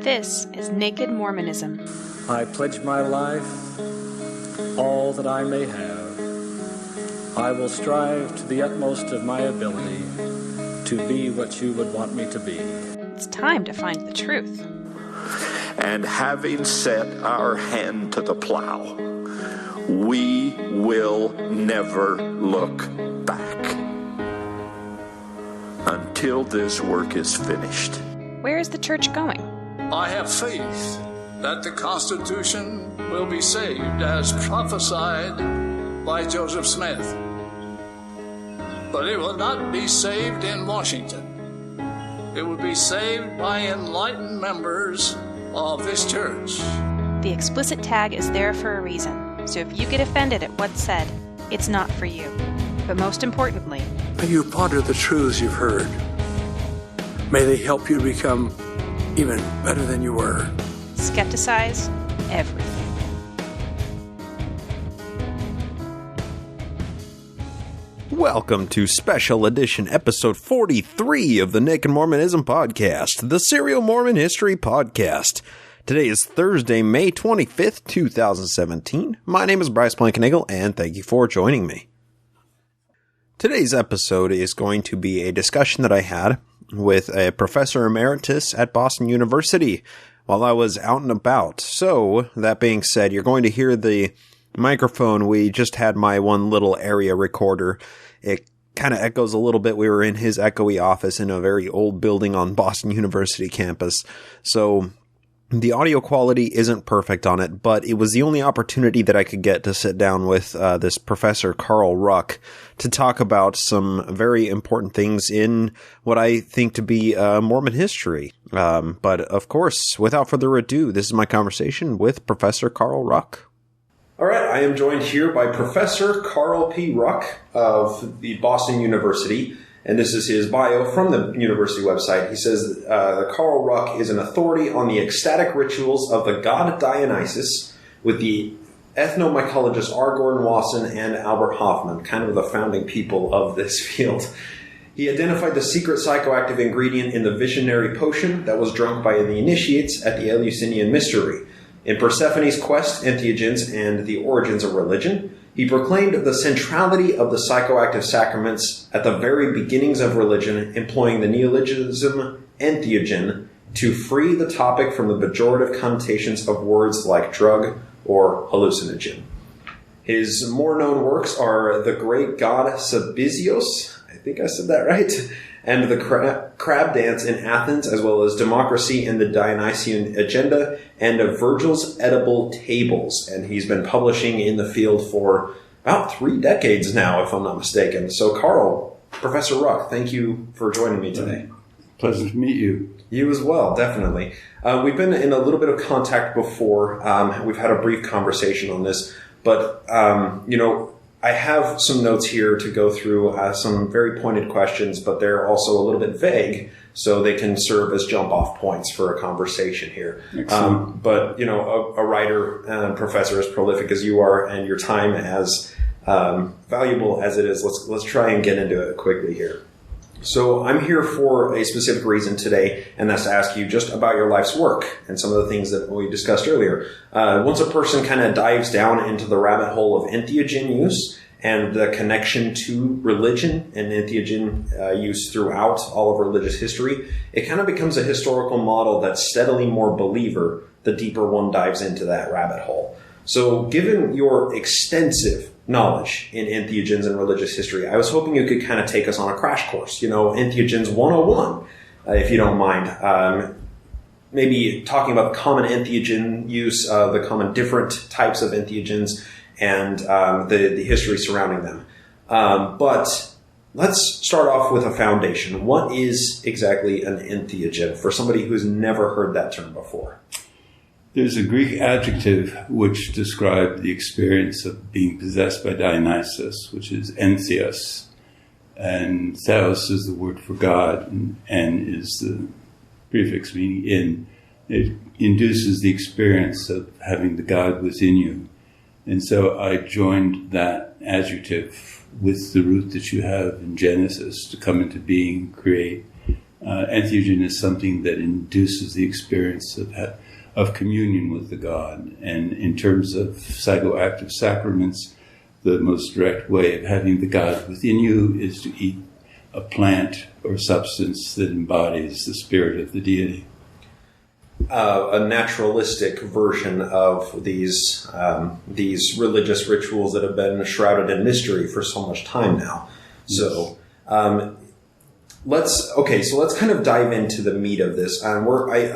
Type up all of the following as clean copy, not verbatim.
This is Naked Mormonism. I pledge my life, all that I may have. I will strive to the utmost of my ability to be what you would want me to be. It's time to find the truth. And having set our hand to the plow, we will never look back until this work is finished. Where is the church going? I have faith that the Constitution will be saved as prophesied by Joseph Smith. But it will not be saved in Washington. It will be saved by enlightened members of this church. The explicit tag is there for a reason, so if you get offended at what's said, it's not for you. But most importantly, may you ponder the truths you've heard. May they help you become even better than you were. skepticize everything. Welcome to Special Edition Episode 43 of the Naked Mormonism Podcast, the Serial Mormon History Podcast. Today is Thursday, May 25th, 2017. My name is Bryce Blankenagel, and thank you for joining me. Today's episode is going to be a discussion that I had with a professor emeritus at Boston University while I was out and about. So, that being said, you're going to hear the microphone. We just had my one little area recorder. It kind of echoes a little bit. We were in his echoey office in a very old building on Boston University campus. So the audio quality isn't perfect on it, but it was the only opportunity that I could get to sit down with this Professor Carl Ruck to talk about some very important things in what I think to be Mormon history. But of course, without further ado, this is my conversation with Professor Carl Ruck. All right, I am joined here by Professor Carl P. Ruck of the Boston University, and this is his bio from the university website. He says Carl Ruck is an authority on the ecstatic rituals of the god Dionysus with the ethnomycologists R. Gordon Wasson and Albert Hoffman, kind of the founding people of this field. He identified the secret psychoactive ingredient in the visionary potion that was drunk by the initiates at the Eleusinian Mystery. In Persephone's Quest, Entheogens, and the Origins of Religion, he proclaimed the centrality of the psychoactive sacraments at the very beginnings of religion, employing the neologism entheogen to free the topic from the pejorative connotations of words like drug or hallucinogen. His more known works are The Great God Sabazios, I think I said that right, and The Crab Dance in Athens, as well as Democracy and the Dionysian Agenda, and Virgil's Edible Tables. And he's been publishing in the field for about 3 decades now, if I'm not mistaken. So, Carl, Professor Ruck, thank you for joining me today. Pleasure to meet you. You as well, definitely. We've been in a little bit of contact before. We've had a brief conversation on this, but, I have some notes here to go through, some very pointed questions, but they're also a little bit vague, so they can serve as jump-off points for a conversation here. But, a writer and professor as prolific as you are and your time as valuable as it is, let's try and get into it quickly here. So I'm here for a specific reason today, and that's to ask you just about your life's work and some of the things that we discussed earlier. Once a person kind of dives down into the rabbit hole of entheogen use and the connection to religion and entheogen use throughout all of religious history, it kind of becomes a historical model that's steadily more believer the deeper one dives into that rabbit hole. So given your extensive knowledge in entheogens and religious history, I was hoping you could kind of take us on a crash course, entheogens 101, if you don't mind. Maybe talking about the common entheogen use, the common different types of entheogens, and the history surrounding them. But let's start off with a foundation. What is exactly an entheogen for somebody who's never heard that term before? There's a Greek adjective which described the experience of being possessed by Dionysus, which is entheos. And theos is the word for God, and en is the prefix meaning in. It induces the experience of having the God within you. And so I joined that adjective with the root that you have in Genesis to come into being, create, Entheogen is something that induces the experience of communion with the God. And in terms of psychoactive sacraments, the most direct way of having the God within you is to eat a plant or substance that embodies the spirit of the deity. A naturalistic version of these religious rituals that have been shrouded in mystery for so much time now. Yes. So let's kind of dive into the meat of this. I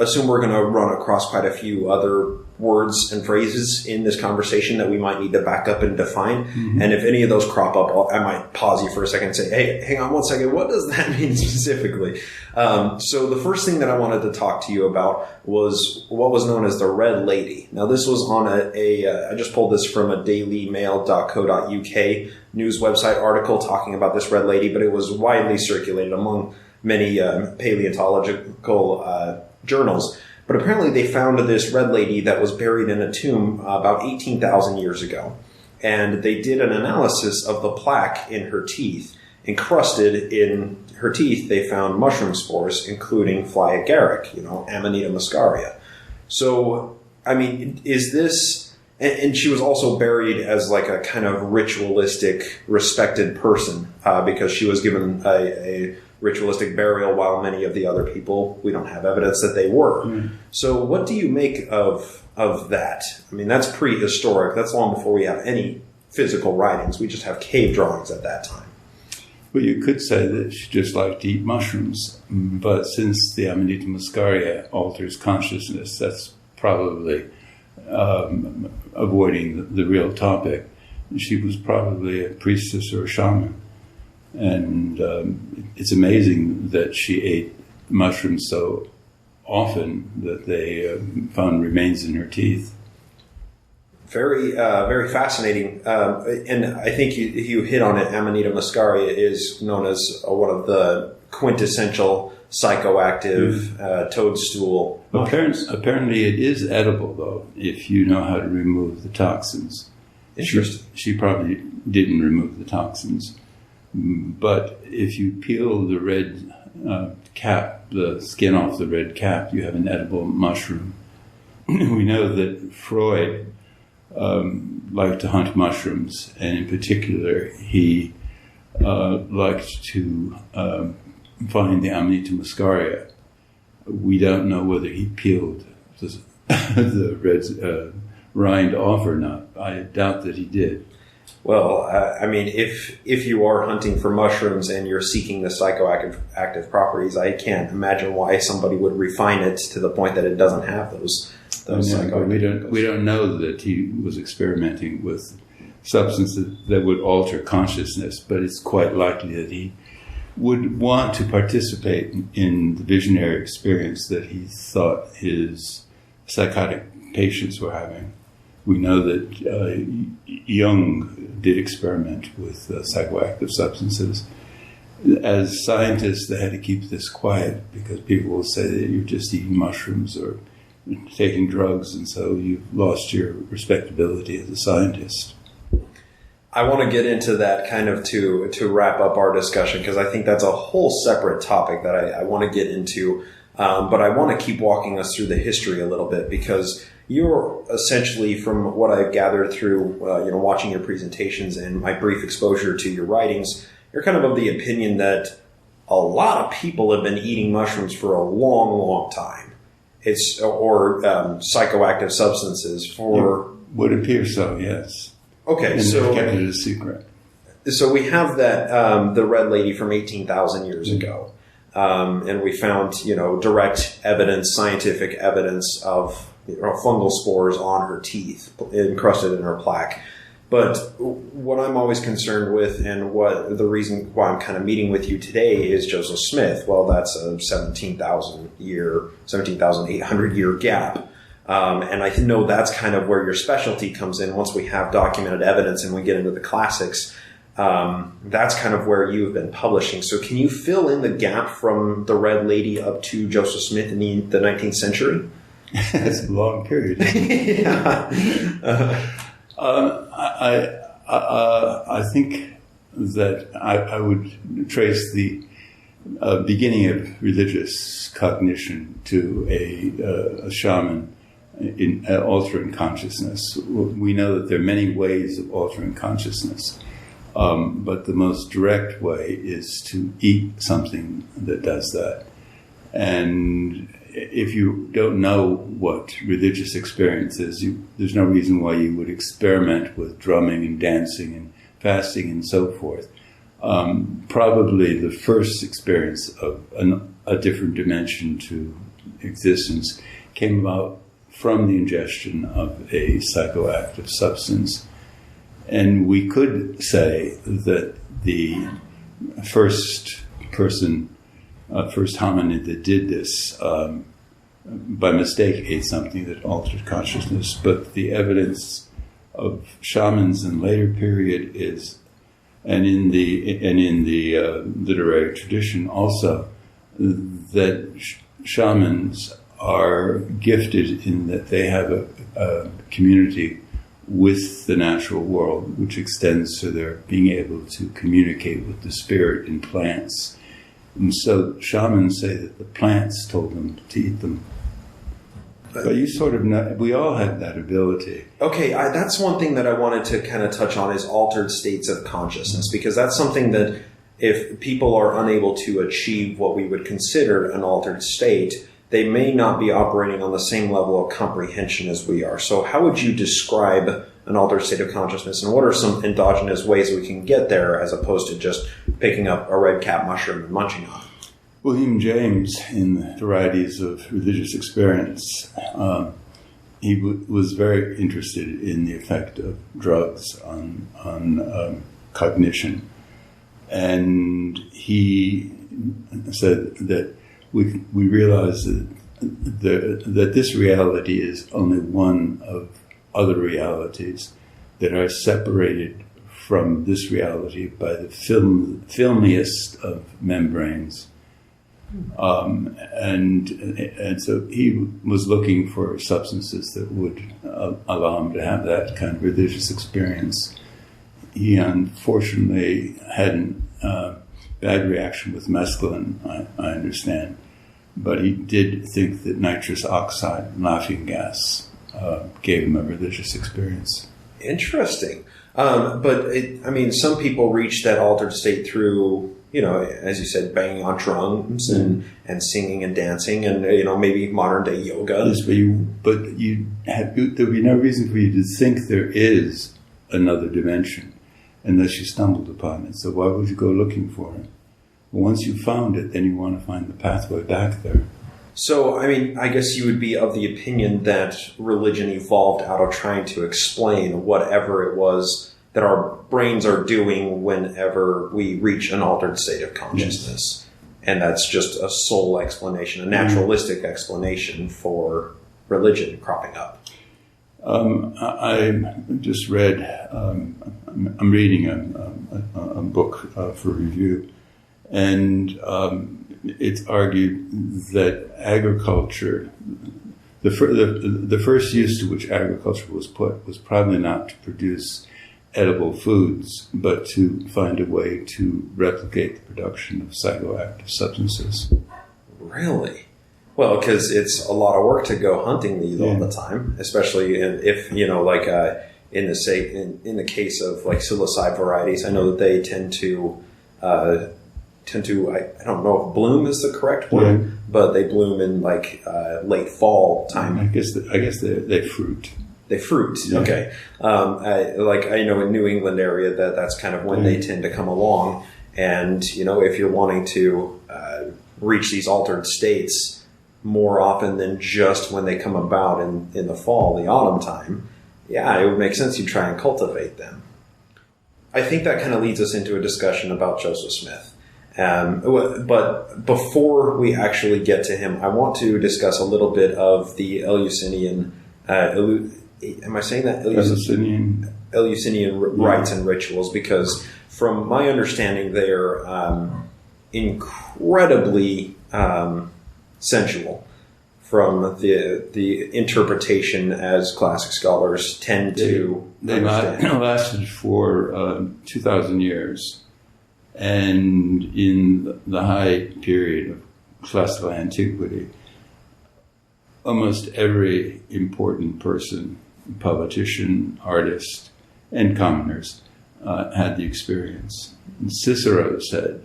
assume we're going to run across quite a few other words and phrases in this conversation that we might need to back up and define. Mm-hmm. And if any of those crop up, I might pause you for a second and say, hey, hang on one second. What does that mean specifically? So the first thing that I wanted to talk to you about was what was known as the Red Lady. Now, this was on I just pulled this from a dailymail.co.uk news website article talking about this Red Lady, but it was widely circulated among many paleontological journals. But apparently they found this Red Lady that was buried in a tomb about 18,000 years ago. And they did an analysis of the plaque in her teeth. Encrusted in her teeth, they found mushroom spores, including fly agaric, Amanita muscaria. So, I mean, is this... And she was also buried as like a kind of ritualistic, respected person because she was given a ritualistic burial while many of the other people, we don't have evidence that they were. Mm. So what do you make of that? I mean, that's prehistoric. That's long before we have any physical writings. We just have cave drawings at that time. Well, you could say that she just liked to eat mushrooms. But since the Amanita muscaria alters consciousness, that's probably avoiding the real topic. She was probably a priestess or a shaman. And it's amazing that she ate mushrooms so often that they found remains in her teeth. Very, very fascinating. And I think you hit on it. Amanita muscaria is known as one of the quintessential psychoactive toadstool. Apparently it is edible, though, if you know how to remove the toxins. Interesting. She probably didn't remove the toxins. But if you peel the red cap, the skin off the red cap, you have an edible mushroom. We know that Freud liked to hunt mushrooms, and in particular, he liked to find the Amanita muscaria. We don't know whether he peeled the red rind off or not. I doubt that he did. Well, I mean, if you are hunting for mushrooms and you're seeking the psychoactive properties, I can't imagine why somebody would refine it to the point that it doesn't have those psychoactive. We don't know that he was experimenting with substances that would alter consciousness, but it's quite likely that he would want to participate in the visionary experience that he thought his psychotic patients were having. We know that Jung did experiment with psychoactive substances. As scientists, they had to keep this quiet because people will say that you're just eating mushrooms or taking drugs, and so you've lost your respectability as a scientist. I want to get into that kind of to wrap up our discussion, because I think that's a whole separate topic that I want to get into. But I want to keep walking us through the history a little bit, because you're essentially, from what I've gathered through watching your presentations and my brief exposure to your writings, you're kind of the opinion that a lot of people have been eating mushrooms for a long, long time. Or psychoactive substances for... It would appear so, yes. Okay, and so... they've kept it a secret. So we have that, the Red Lady from 18,000 years ago. And we found, direct evidence, scientific evidence of fungal spores on her teeth, encrusted in her plaque. But what I'm always concerned with, and what the reason why I'm kind of meeting with you today, is Joseph Smith. Well, that's a 17,800 year gap. And I know that's kind of where your specialty comes in. Once we have documented evidence and we get into the classics, that's kind of where you've been publishing. So can you fill in the gap from the Red Lady up to Joseph Smith in the 19th century? That's a long period. Yeah. I think that I would trace the beginning of religious cognition to a shaman in altering consciousness. We know that there are many ways of altering consciousness, but the most direct way is to eat something that does that. And if you don't know what religious experience is, there's no reason why you would experiment with drumming and dancing and fasting and so forth. Probably the first experience of a different dimension to existence came about from the ingestion of a psychoactive substance. And we could say that the first hominid that did this by mistake ate something that altered consciousness, but the evidence of shamans in later period is, and in the literary tradition also, that shamans are gifted in that they have a community with the natural world, which extends to their being able to communicate with the spirit in plants. And so shamans say that the plants told them to eat them. But you sort of know, we all have that ability. Okay, that's one thing that I wanted to kind of touch on is altered states of consciousness, because that's something that if people are unable to achieve what we would consider an altered state, they may not be operating on the same level of comprehension as we are. So how would you describe an altered state of consciousness, and what are some endogenous ways we can get there as opposed to just picking up a red cap mushroom and munching on it? William James, in the Varieties of Religious Experience, he was very interested in the effect of drugs on cognition. And he said that we realize that this reality is only one of other realities that are separated from this reality by the filmiest of membranes. And so he was looking for substances that would allow him to have that kind of religious experience. He unfortunately had a bad reaction with mescaline, I understand, but he did think that nitrous oxide, laughing gas, gave him a religious experience. Interesting. But some people reach that altered state through, as you said, banging on drums and singing and dancing and, maybe modern day yoga. Yes, but there'd be no reason for you to think there is another dimension unless you stumbled upon it. So why would you go looking for it? Well, once you found it, then you want to find the pathway back there. So, I guess you would be of the opinion that religion evolved out of trying to explain whatever it was that our brains are doing whenever we reach an altered state of consciousness. Yes. And that's just a soul explanation, a naturalistic explanation for religion cropping up. I just read, I'm reading a book for review, and it's argued that agriculture, the first use to which agriculture was put was probably not to produce edible foods, but to find a way to replicate the production of psychoactive substances. Really? Well, because it's a lot of work to go hunting these all the time, especially if, in the case of like psilocybe varieties, I know that they tend to I don't know if bloom is the correct word, but they bloom in late fall time. I guess they fruit. They fruit, okay. I know in New England area that's kind of when they tend to come along. And, if you're wanting to reach these altered states more often than just when they come about in the fall, the autumn time, it would make sense you try and cultivate them. I think that kind of leads us into a discussion about Joseph Smith. But before we actually get to him, I want to discuss a little bit of the Eleusinian, am I saying that? Eleusinian rites and rituals, because from my understanding, they are incredibly sensual from the interpretation as classic scholars tend to understand. They lasted for 2,000 years. And in the high period of classical antiquity, almost every important person, politician, artist, and commoners had the experience. And Cicero said,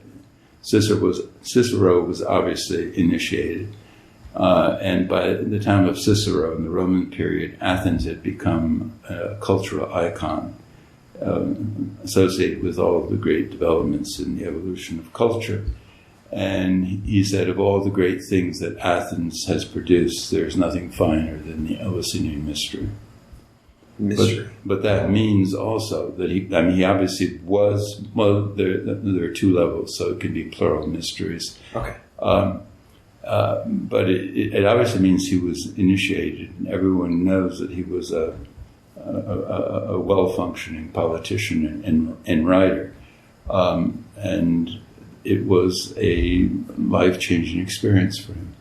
Cicero was obviously initiated, and by the time of Cicero in the Roman period, Athens had become a cultural icon associated with all of the great developments in the evolution of culture. And he said, of all the great things that Athens has produced, there's nothing finer than the Eleusinian mystery. But that means also that he obviously was, well, there are two levels, so it can be plural mysteries. Okay. But it obviously means he was initiated, and everyone knows that he was a well-functioning politician and writer. And it was a life-changing experience for him.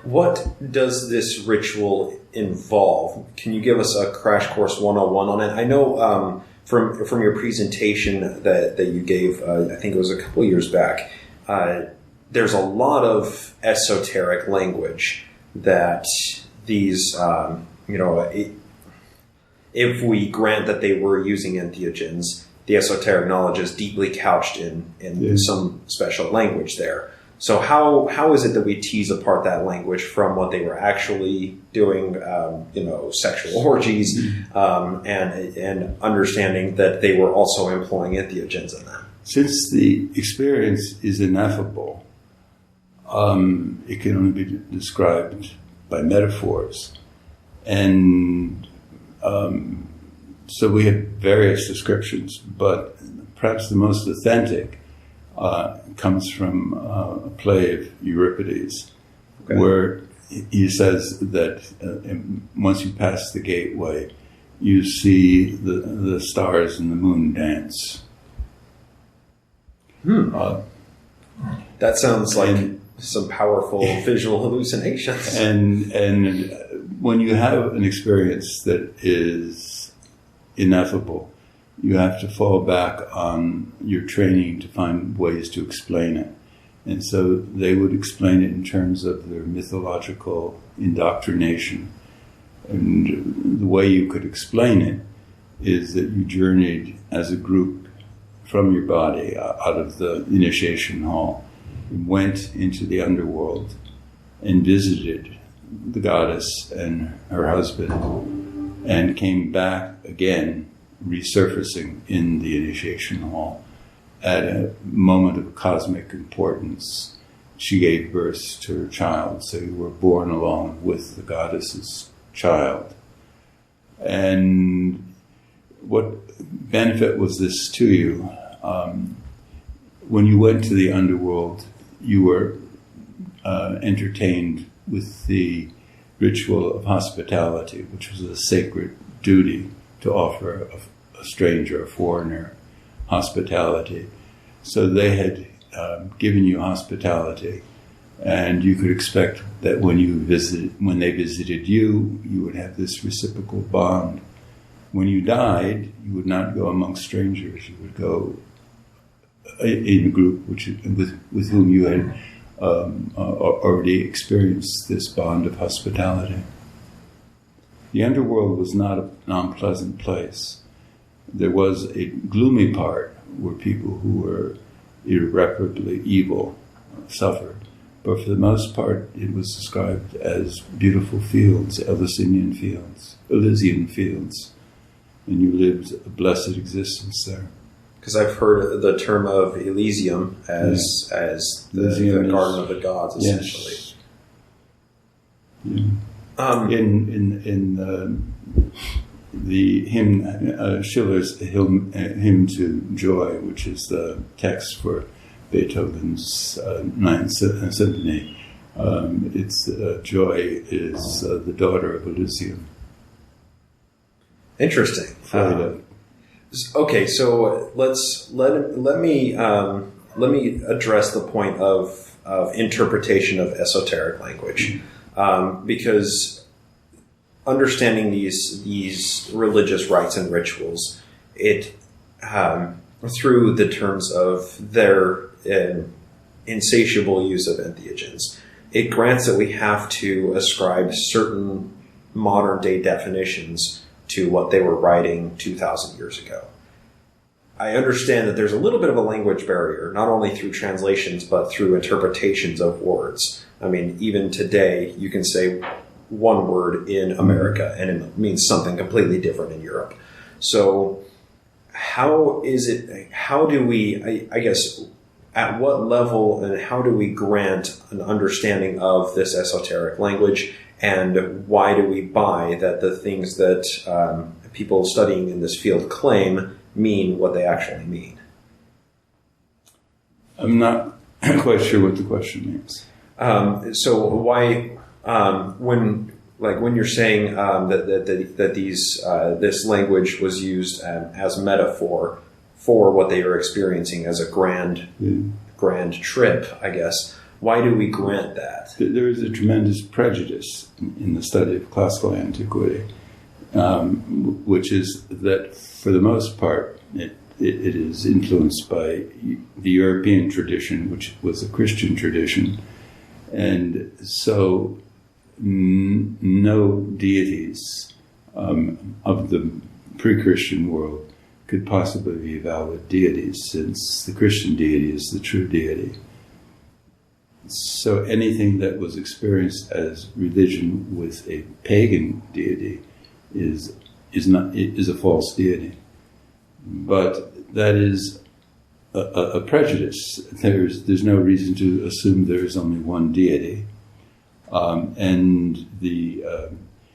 What does this ritual involve? Can you give us a crash course 101 on it? I know from your presentation that you gave, I think it was a couple years back, there's a lot of esoteric language that these, if we grant that they were using entheogens, the esoteric knowledge is deeply couched in some special language there. So how is it that we tease apart that language from what they were actually doing, sexual orgies, and understanding that they were also employing entheogens in that? Since the experience is ineffable, it can only be described by metaphors. And so we have various descriptions, but perhaps the most authentic comes from a play of Euripides, where he says that once you pass the gateway, you see the stars and the moon dance. That sounds like some powerful visual hallucinations. And when you have an experience that is ineffable, you have to fall back on your training to find ways to explain it. And so they would explain it in terms of their mythological indoctrination. And the way you could explain it is that you journeyed as a group from your body out of the initiation hall, and went into the underworld and visited the goddess and her husband, and came back again, resurfacing in the initiation hall at a moment of cosmic importance. She gave birth to her child, so you were born along with the goddess's child. And what benefit was this to you? When you went to the underworld, you were entertained with the ritual of hospitality, which was a sacred duty to offer a stranger, a foreigner, hospitality. So they had given you hospitality, and you could expect that when they visited you, you would have this reciprocal bond. When you died, you would not go among strangers. You would go in a group with whom you had already experienced this bond of hospitality. The underworld was not an unpleasant place. There was a gloomy part where people who were irreparably evil suffered. But for the most part, it was described as beautiful fields, Elysian fields. And you lived a blessed existence there. Because I've heard the term of Elysium as the garden of the gods, essentially. Yes. Yeah. In the hymn, Schiller's hymn to Joy, which is the text for Beethoven's Ninth Symphony, it's Joy is the daughter of Elysium. Interesting. Okay, so let me address the point of interpretation of esoteric language, because understanding these religious rites and rituals, it through the terms of their insatiable use of entheogens. It grants that we have to ascribe certain modern-day definitions to what they were writing 2,000 years ago. I understand that there's a little bit of a language barrier, not only through translations, but through interpretations of words. I mean, even today, you can say one word in America, and it means something completely different in Europe. So how do we, I guess, at what level and how do we grant an understanding of this esoteric language, and why do we buy that the things that people studying in this field claim mean what they actually mean? I'm not quite sure what the question means. So why, when you're saying that this language was used as metaphor for what they are experiencing as a grand trip, I guess, why do we grant that? There is a tremendous prejudice in the study of classical antiquity, which is that for the most part it is influenced by the European tradition, which was a Christian tradition, and so no deities of the pre-Christian world could possibly be valid deities, since the Christian deity is the true deity. So anything that was experienced as religion with a pagan deity is a false deity. But that is a prejudice. There's no reason to assume there is only one deity, and the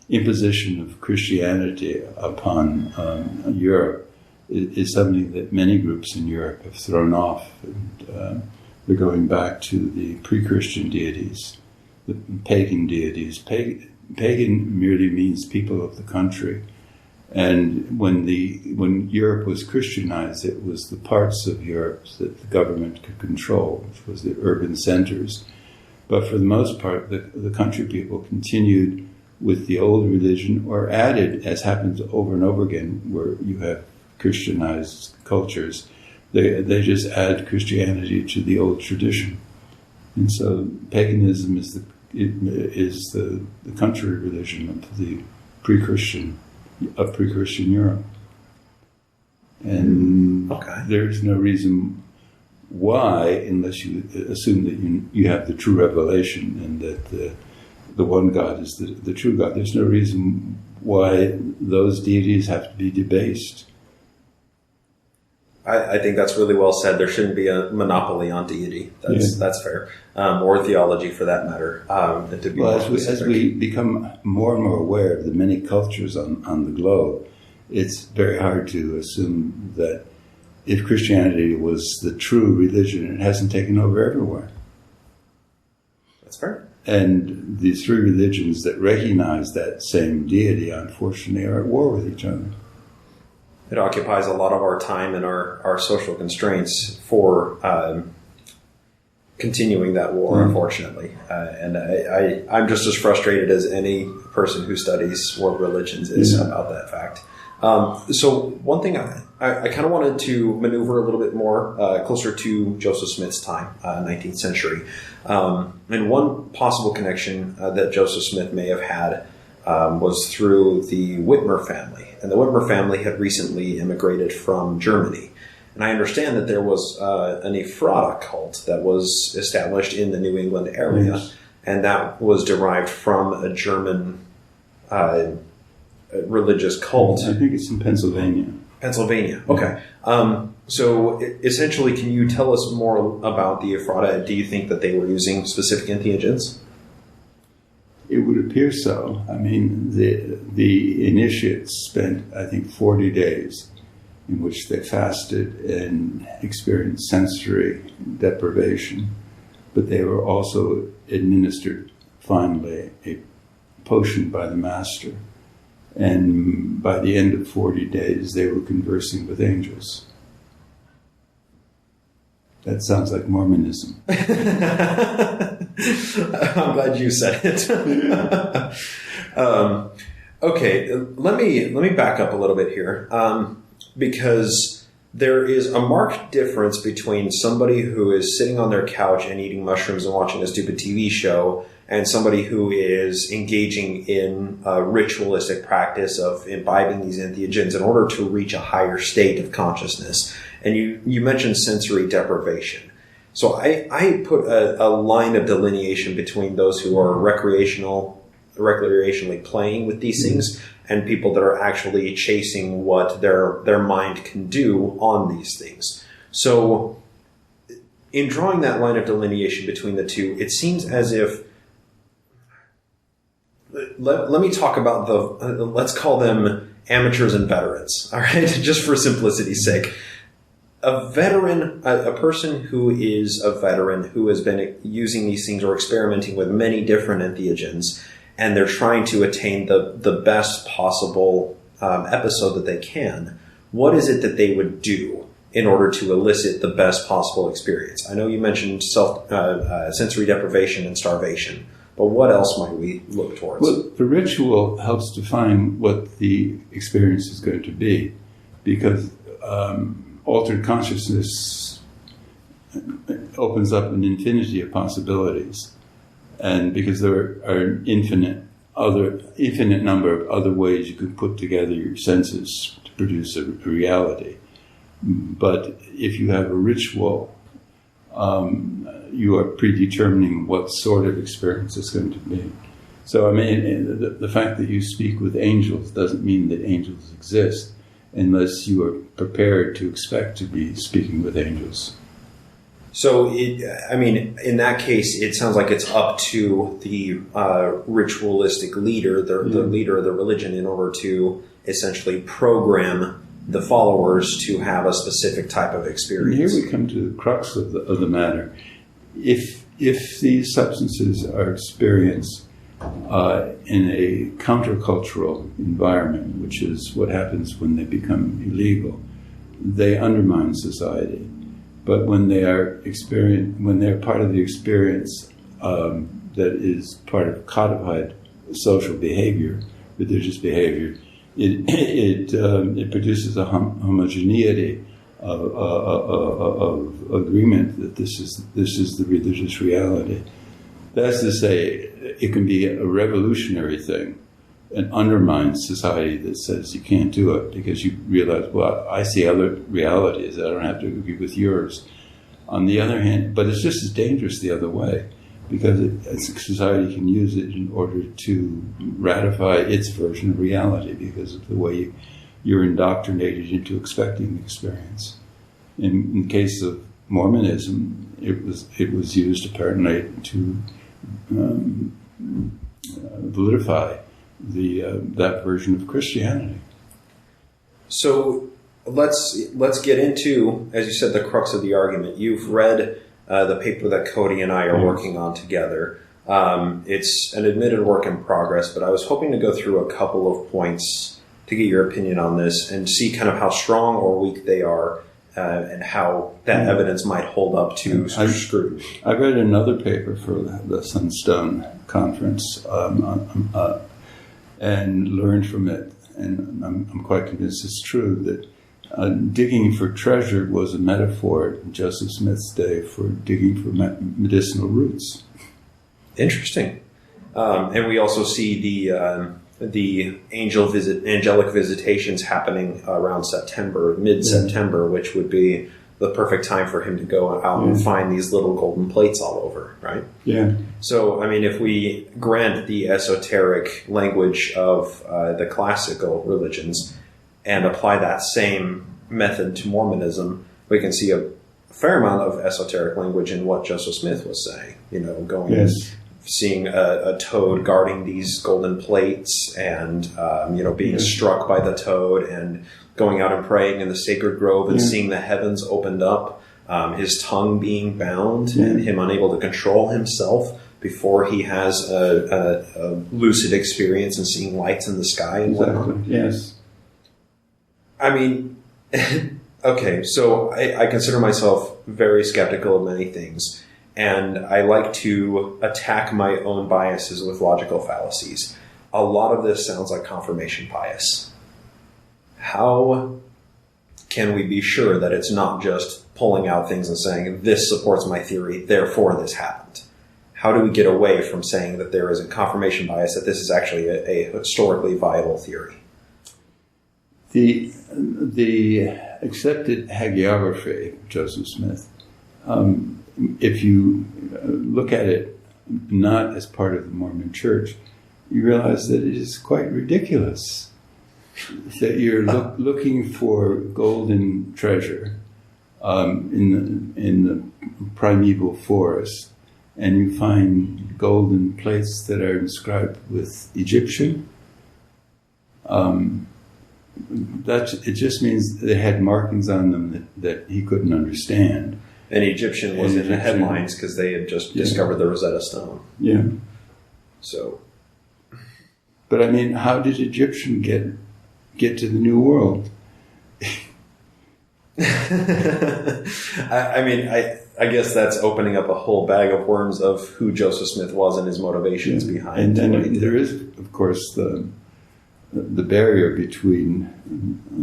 imposition of Christianity upon Europe is something that many groups in Europe have thrown off, and they're going back to the pre-Christian deities, the pagan deities. Pagan merely means people of the country. And when Europe was Christianized, it was the parts of Europe that the government could control, which was the urban centers. But for the most part, the country people continued with the old religion, or added, as happens over and over again, where you have Christianized cultures. They just add Christianity to the old tradition. And so paganism is the country religion of the pre-Christian Europe. And there's no reason why, unless you assume that you have the true revelation and that the one God is the true God. There's no reason why those deities have to be debased. I think that's really well said. There shouldn't be a monopoly on deity. That's fair. Or theology, for that matter. As we become more and more aware of the many cultures on the globe, it's very hard to assume that if Christianity was the true religion, it hasn't taken over everywhere. That's fair. And the three religions that recognize that same deity, unfortunately, are at war with each other. It occupies a lot of our time and our social constraints for continuing that war, unfortunately. And I'm just as frustrated as any person who studies world religions is about that fact. So one thing I kind of wanted to maneuver a little bit more closer to Joseph Smith's time, 19th century. And one possible connection that Joseph Smith may have had was through the Whitmer family. And the Whitmer family had recently immigrated from Germany. And I understand that there was an Ephrata cult that was established in the New England area. Yes. And that was derived from a German religious cult. I think it's in Pennsylvania. Pennsylvania, okay. So essentially, can you tell us more about the Ephrata? Do you think that they were using specific entheogens? It would appear so. I mean, the initiates spent, I think, 40 days in which they fasted and experienced sensory deprivation, but they were also administered, finally, a potion by the master. And by the end of 40 days, they were conversing with angels. That sounds like Mormonism. I'm glad you said it. Okay, let me back up a little bit here, because there is a marked difference between somebody who is sitting on their couch and eating mushrooms and watching a stupid TV show and somebody who is engaging in a ritualistic practice of imbibing these entheogens in order to reach a higher state of consciousness. And you mentioned sensory deprivation. So I put a line of delineation between those who are recreationally playing with these things and people that are actually chasing what their mind can do on these things. So in drawing that line of delineation between the two, it seems as if, let me talk about let's call them amateurs and veterans, all right, just for simplicity's sake. A veteran, a person who is a veteran who has been using these things or experimenting with many different entheogens, and they're trying to attain the best possible episode that they can, what is it that they would do in order to elicit the best possible experience? I know you mentioned sensory deprivation and starvation, but what else might we look towards? Well, the ritual helps define what the experience is going to be, because altered consciousness opens up an infinity of possibilities. And because there are an infinite number of other ways you could put together your senses to produce a reality. But if you have a ritual, you are predetermining what sort of experience it's going to be. So, I mean, the fact that you speak with angels doesn't mean that angels exist unless you are prepared to expect to be speaking with angels. So, in that case, it sounds like it's up to the ritualistic leader, the leader of the religion, in order to essentially program the followers to have a specific type of experience. And here we come to the crux of the matter. If these substances are experienced in a countercultural environment, which is what happens when they become illegal, they undermine society. But when they are part of the experience that is part of codified social behavior, religious behavior, it produces a homogeneity of agreement that this is the religious reality. That's to say, it can be a revolutionary thing and undermines society that says you can't do it because you realize, well, I see other realities. I don't have to agree with yours. On the other hand, but it's just as dangerous the other way, because society can use it in order to ratify its version of reality because of the way you're indoctrinated into expecting the experience. In the case of Mormonism, it was used apparently to validify that version of Christianity. So let's get into, as you said, the crux of the argument. You've read the paper that Cody and I are working on together. It's an admitted work in progress, but I was hoping to go through a couple of points to get your opinion on this and see kind of how strong or weak they are and how that evidence might hold up to scrutiny. I read another paper for the Sunstone Conference and learned from it, and I'm quite convinced it's true, that digging for treasure was a metaphor in Joseph Smith's day for digging for medicinal roots. Interesting. And we also see the angelic visitations happening around mid-September, which would be the perfect time for him to go out and find these little golden plates all over, right? Yeah. So, I mean, if we grant the esoteric language of the classical religions and apply that same method to Mormonism, we can see a fair amount of esoteric language in what Joseph Smith was saying, seeing a toad guarding these golden plates and, being struck by the toad and going out and praying in the sacred grove and seeing the heavens opened up, his tongue being bound and him unable to control himself before he has a lucid experience and seeing lights in the sky and whatnot. Yes. I mean, okay, so I consider myself very skeptical of many things. And I like to attack my own biases with logical fallacies. A lot of this sounds like confirmation bias. How can we be sure that it's not just pulling out things and saying, this supports my theory, therefore this happened? How do we get away from saying that there is a confirmation bias, that this is actually a historically viable theory? The accepted hagiography of Joseph Smith, if you look at it not as part of the Mormon Church, you realize that it is quite ridiculous that you're looking for golden treasure in the primeval forest, and you find golden plates that are inscribed with Egyptian. It just means they had markings on them that he couldn't understand. And Egyptian was in the headlines because they had just discovered the Rosetta Stone. Yeah. So, but I mean, how did Egyptian get to the New World? I guess that's opening up a whole bag of worms of who Joseph Smith was and his motivations behind. And then there is, of course, the barrier between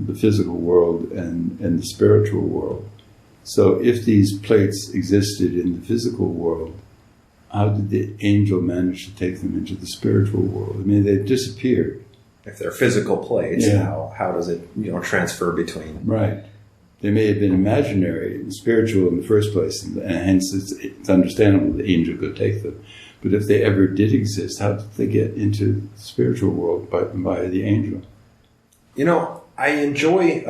the physical world and the spiritual world. So if these plates existed in the physical world, how did the angel manage to take them into the spiritual world? I mean, they've disappeared. If they're physical plates, how does it transfer between? Right. They may have been imaginary and spiritual in the first place, and hence it's understandable the angel could take them. But if they ever did exist, how did they get into the spiritual world by the angel? I enjoy...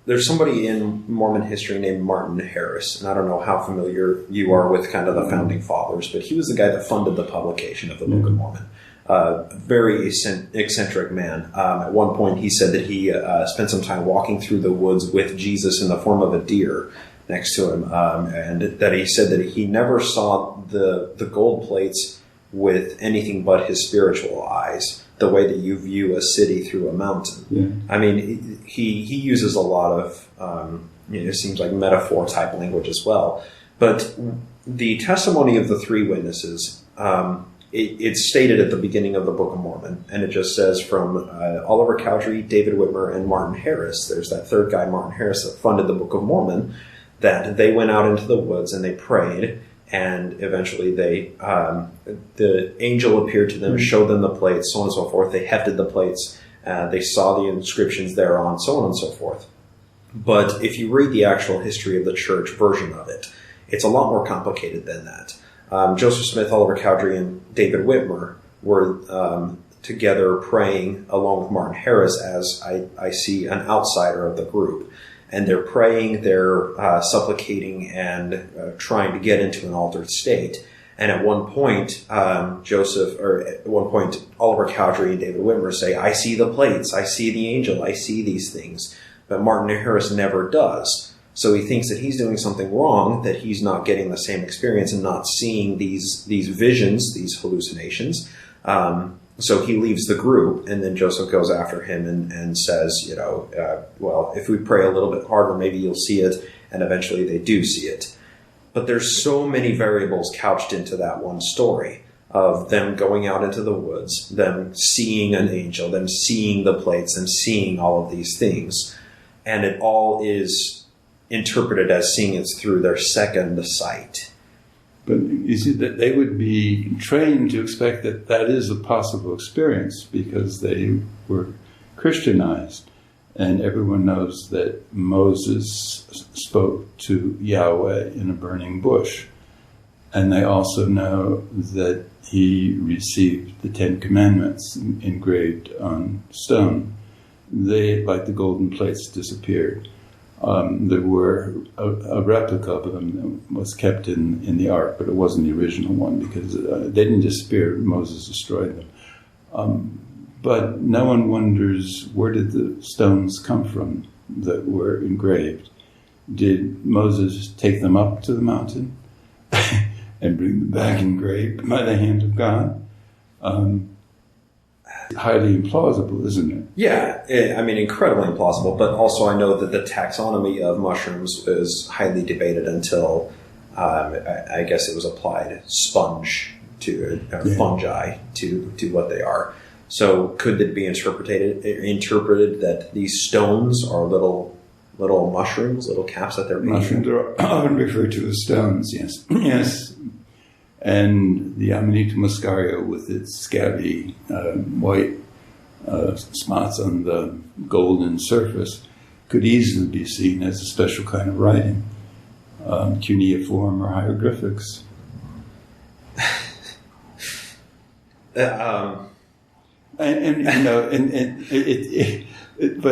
there's somebody in Mormon history named Martin Harris, and I don't know how familiar you are with kind of the founding fathers, but he was the guy that funded the publication of the Book of Mormon. Very eccentric man. At one point, he said that he spent some time walking through the woods with Jesus in the form of a deer next to him, and that he said that he never saw the gold plates with anything but his spiritual eyes, the way that you view a city through a mountain. Yeah. I mean, he uses a lot of, it seems like metaphor type language as well. But the testimony of the three witnesses, it's stated at the beginning of the Book of Mormon, and it just says from Oliver Cowdery, David Whitmer, and Martin Harris. There's that third guy, Martin Harris, that funded the Book of Mormon, that they went out into the woods and they prayed, and eventually the angel appeared to them, showed them the plates, so on and so forth. They hefted the plates, they saw the inscriptions thereon, so on and so forth. But if you read the actual history of the church version of it, it's a lot more complicated than that. Joseph Smith, Oliver Cowdery, and David Whitmer were together praying along with Martin Harris as I see an outsider of the group. And they're praying, they're supplicating, and trying to get into an altered state. And at one point, Oliver Cowdery and David Whitmer say, I see the plates, I see the angel, I see these things. But Martin Harris never does. So he thinks that he's doing something wrong, that he's not getting the same experience and not seeing these visions, these hallucinations. So he leaves the group, and then Joseph goes after him and says, well, if we pray a little bit harder, maybe you'll see it. And eventually they do see it. But there's so many variables couched into that one story of them going out into the woods, them seeing an angel, them seeing the plates, them seeing all of these things. And it all is interpreted as seeing it through their second sight. But you see, that they would be trained to expect that is a possible experience because they were Christianized. And everyone knows that Moses spoke to Yahweh in a burning bush. And they also know that he received the Ten Commandments engraved on stone. They, like the golden plates, disappeared. There were a replica of them that was kept in the ark, but it wasn't the original one because they didn't disappear. Moses destroyed them. But no one wonders, where did the stones come from that were engraved? Did Moses take them up to the mountain and bring them back engraved by the hand of God? Highly implausible, isn't it? Yeah, incredibly implausible. But also I know that the taxonomy of mushrooms is highly debated until, I guess it was applied fungi to what they are. So could it be interpreted that these stones are little little mushrooms, little caps that they're eating? Mushrooms are often referred to as stones, yes. Yes. And the Amanita muscaria with its scabby white spots on the golden surface could easily be seen as a special kind of writing, cuneiform or hieroglyphics. But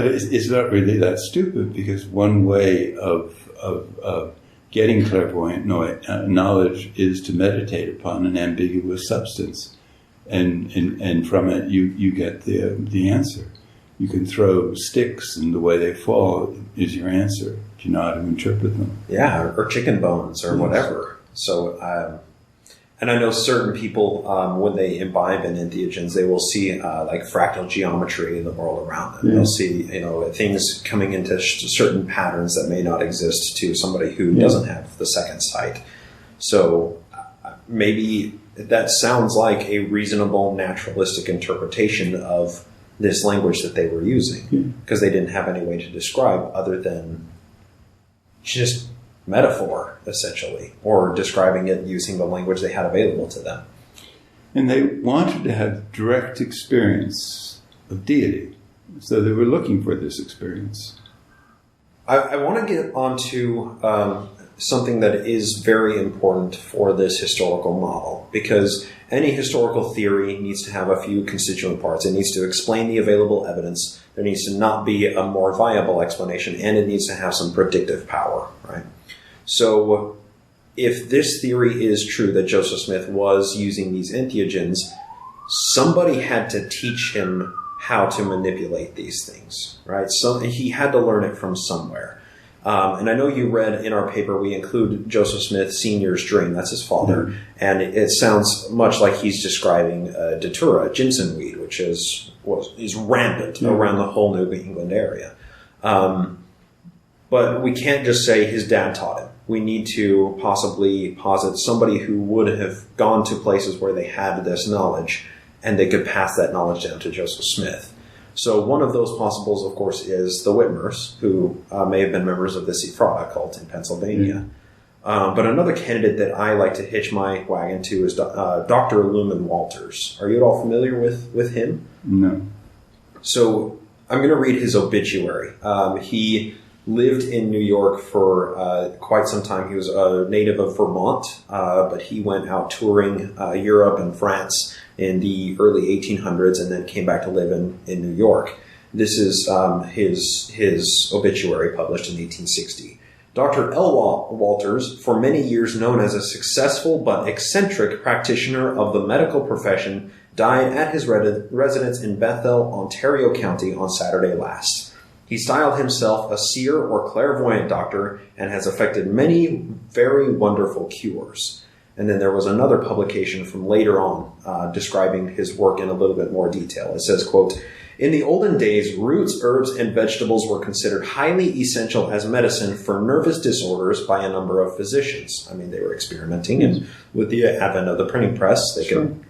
it's not really that stupid, because one way of getting clairvoyant knowledge is to meditate upon an ambiguous substance, and from it you get the answer. You can throw sticks, and the way they fall is your answer if you know how to interpret them. Yeah, or chicken bones or whatever. So, and I know certain people, when they imbibe in entheogens, they will see like fractal geometry in the world around them. Yeah. They'll see, things coming into certain patterns that may not exist to somebody who doesn't have the second sight. So maybe that sounds like a reasonable, naturalistic interpretation of this language that they were using, because they didn't have any way to describe other than just metaphor, essentially, or describing it using the language they had available to them. And they wanted to have direct experience of deity, so they were looking for this experience. I want to get onto something that is very important for this historical model, because any historical theory needs to have a few constituent parts. It needs to explain the available evidence. There needs to not be a more viable explanation, and it needs to have some predictive power, right? So if this theory is true that Joseph Smith was using these entheogens, somebody had to teach him how to manipulate these things, right? So he had to learn it from somewhere. And I know you read in our paper, we include Joseph Smith Sr.'s dream. That's his father. And it sounds much like he's describing datura, ginseng weed, which is rampant around the whole New England area. But we can't just say his dad taught him. We need to possibly posit somebody who would have gone to places where they had this knowledge, and they could pass that knowledge down to Joseph Smith. So one of those possibles, of course, is the Whitmers, who may have been members of the Sephrata cult in Pennsylvania. But another candidate that I like to hitch my wagon to is Dr. Luman Walters. Are you at all familiar with him? No. So I'm going to read his obituary. He lived in New York for quite some time. He was a native of Vermont, but he went out touring Europe and France in the early 1800s, and then came back to live in New York. This is his obituary, published in 1860. Dr. L. Walters, for many years known as a successful but eccentric practitioner of the medical profession, died at his residence in Bethel, Ontario County on Saturday last. He styled himself a seer or clairvoyant doctor and has effected many very wonderful cures. And then there was another publication from later on describing his work in a little bit more detail. It says, quote, "In the olden days, roots, herbs, and vegetables were considered highly essential as medicine for nervous disorders by a number of physicians." I mean, they were experimenting, and with the advent of the printing press, they could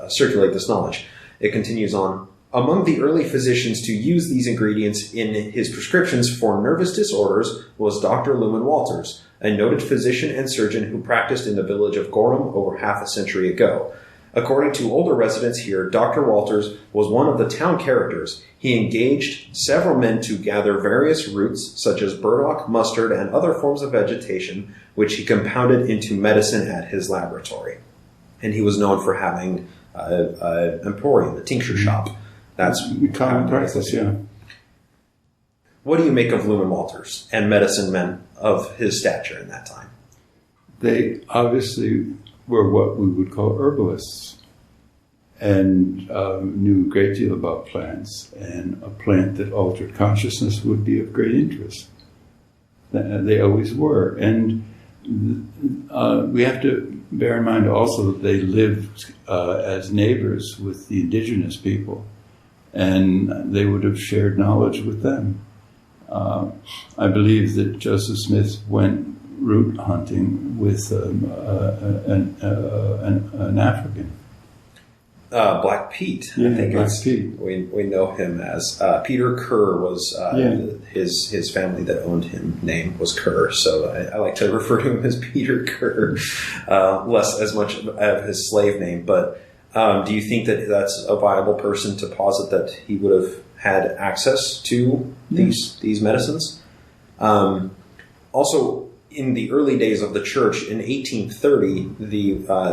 circulate this knowledge. It continues on. Among the early physicians to use these ingredients in his prescriptions for nervous disorders was Dr. Luman Walters, a noted physician and surgeon who practiced in the village of Gorham over half a century ago. According to older residents here, Dr. Walters was one of the town characters. He engaged several men to gather various roots, such as burdock, mustard, and other forms of vegetation, which he compounded into medicine at his laboratory. And he was known for having an emporium, a tincture shop. That's common practice, yeah. What do you make of Luman Walters and medicine men of his stature in that time? They obviously were what we would call herbalists, and knew a great deal about plants, and a plant that altered consciousness would be of great interest. They always were. And we have to bear in mind also that they lived as neighbors with the indigenous people, and they would have shared knowledge with them. I believe that Joseph Smith went root hunting with an African. Black Pete. Yeah, I think Black Pete. We know him as Peter Kerr was his family that owned him name was Kerr, so I like to refer to him as Peter Kerr, less as much of his slave name. But do you think that that's a viable person to posit that he would have had access to these medicines? Also, in the early days of the church, in 1830,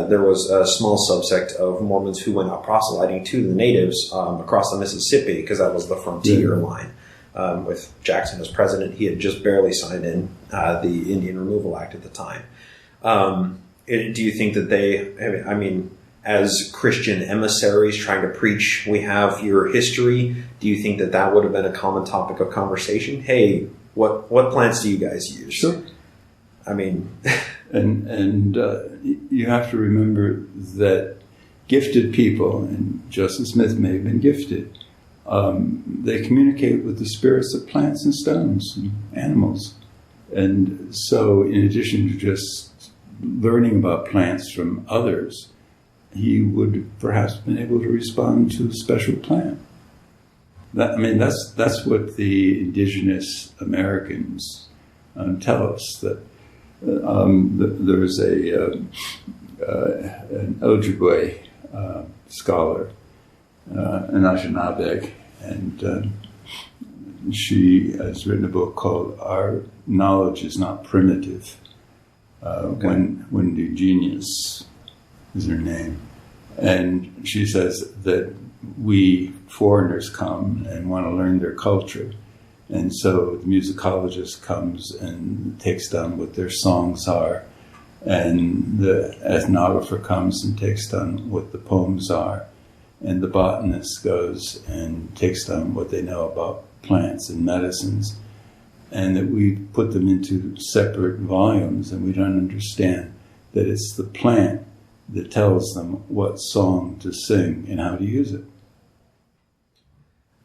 there was a small subsect of Mormons who went out proselyting to the natives across the Mississippi, because that was the frontier line. With Jackson as president, he had just barely signed in the Indian Removal Act at the time. Do you think that they, I mean, as Christian emissaries trying to preach, we have your history, do you think that that would have been a common topic of conversation? Hey, what plants do you guys use? Sure. I mean, and you have to remember that gifted people, and Joseph Smith may have been gifted, they communicate with the spirits of plants and stones and animals. And so in addition to just learning about plants from others, he would perhaps have been able to respond to a special plant. That's what the indigenous Americans tell us, that there's an Ojibwe scholar, an Anishinaabe, and she has written a book called "Our Knowledge is Not Primitive." Wendy Genius is her name, and she says that we foreigners come and want to learn their culture. And so the musicologist comes and takes down what their songs are, and the ethnographer comes and takes down what the poems are, and the botanist goes and takes down what they know about plants and medicines, and that we put them into separate volumes, and we don't understand that it's the plant that tells them what song to sing and how to use it.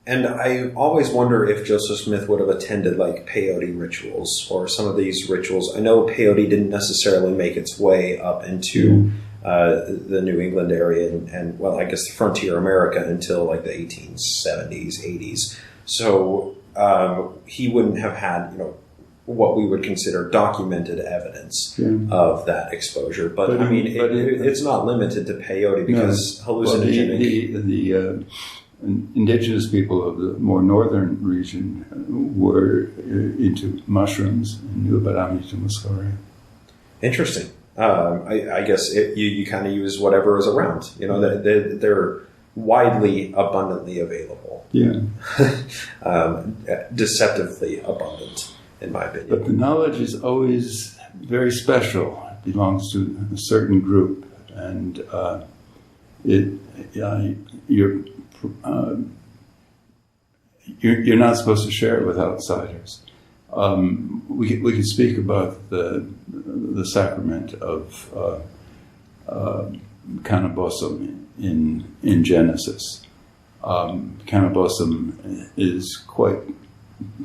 And I always wonder if Joseph Smith would have attended like peyote rituals or some of these rituals. I know peyote didn't necessarily make its way up into the New England area and well, I guess frontier America until like the 1870s, 80s. So he wouldn't have had, what we would consider documented evidence of that exposure. But I mean, it's not limited to peyote because hallucinogenic. The indigenous people of the more northern region were into mushrooms and knew about Amanita muscaria. Interesting. I guess you kind of use whatever is around. They're widely, abundantly available. Yeah. Deceptively abundant, in my opinion. But the knowledge is always very special. It belongs to a certain group, and you're not supposed to share it with outsiders. We could speak about the sacrament of cannabosum in Genesis. Cannabosum is quite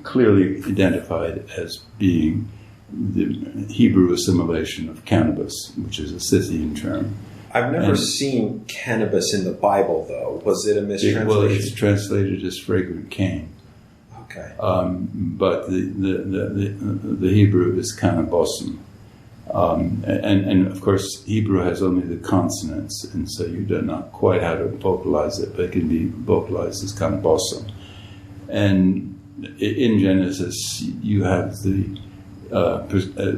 clearly identified as being the Hebrew assimilation of cannabis, which is a Scythian term. I've never seen cannabis in the Bible, though. Was it a mistranslation? Well, it's translated as fragrant cane. Okay. But the Hebrew is cannabosum. And of course, Hebrew has only the consonants, and so you don't know quite how to vocalize it, but it can be vocalized as cannabosum. And in Genesis, you have the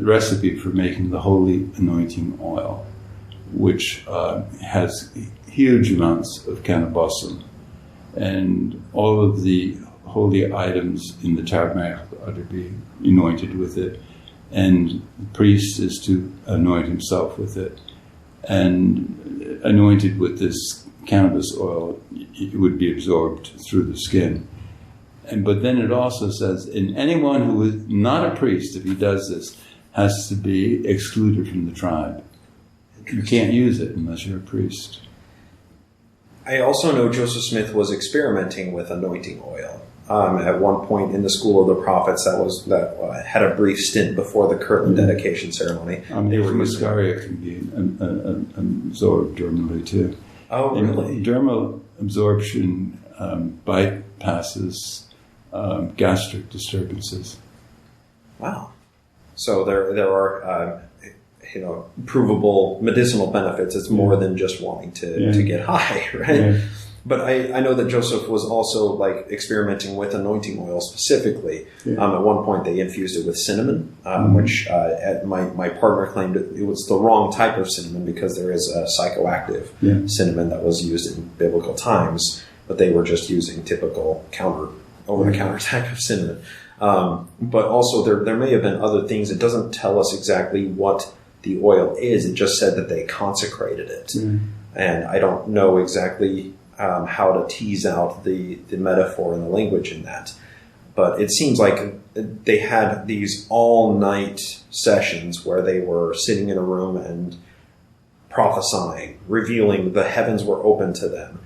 recipe for making the holy anointing oil, which has huge amounts of cannabosum, and all of the holy items in the tabernacle are to be anointed with it, and the priest is to anoint himself with it, and anointed with this cannabis oil, it would be absorbed through the skin. But then it also says, and anyone who is not a priest, if he does this, has to be excluded from the tribe. You can't use it unless you're a priest. I also know Joseph Smith was experimenting with anointing oil. At one point in the School of the Prophets, that had a brief stint before the Kirtland dedication ceremony. Muscaria can be absorbed dermally too. Oh, really? And dermal absorption bypasses gastric disturbances. Wow. So there are provable medicinal benefits. It's more than just wanting to get high, right? Yeah. But I know that Joseph was also like experimenting with anointing oil specifically. Yeah. At one point, they infused it with cinnamon, which my partner claimed it was the wrong type of cinnamon because there is a psychoactive cinnamon that was used in biblical times, but they were just using typical over-the-counter type of cinnamon. But also there may have been other things. It doesn't tell us exactly what the oil is. It just said that they consecrated it. And I don't know exactly how to tease out the metaphor and the language in that. But it seems like they had these all-night sessions where they were sitting in a room and prophesying, revealing the heavens were open to them.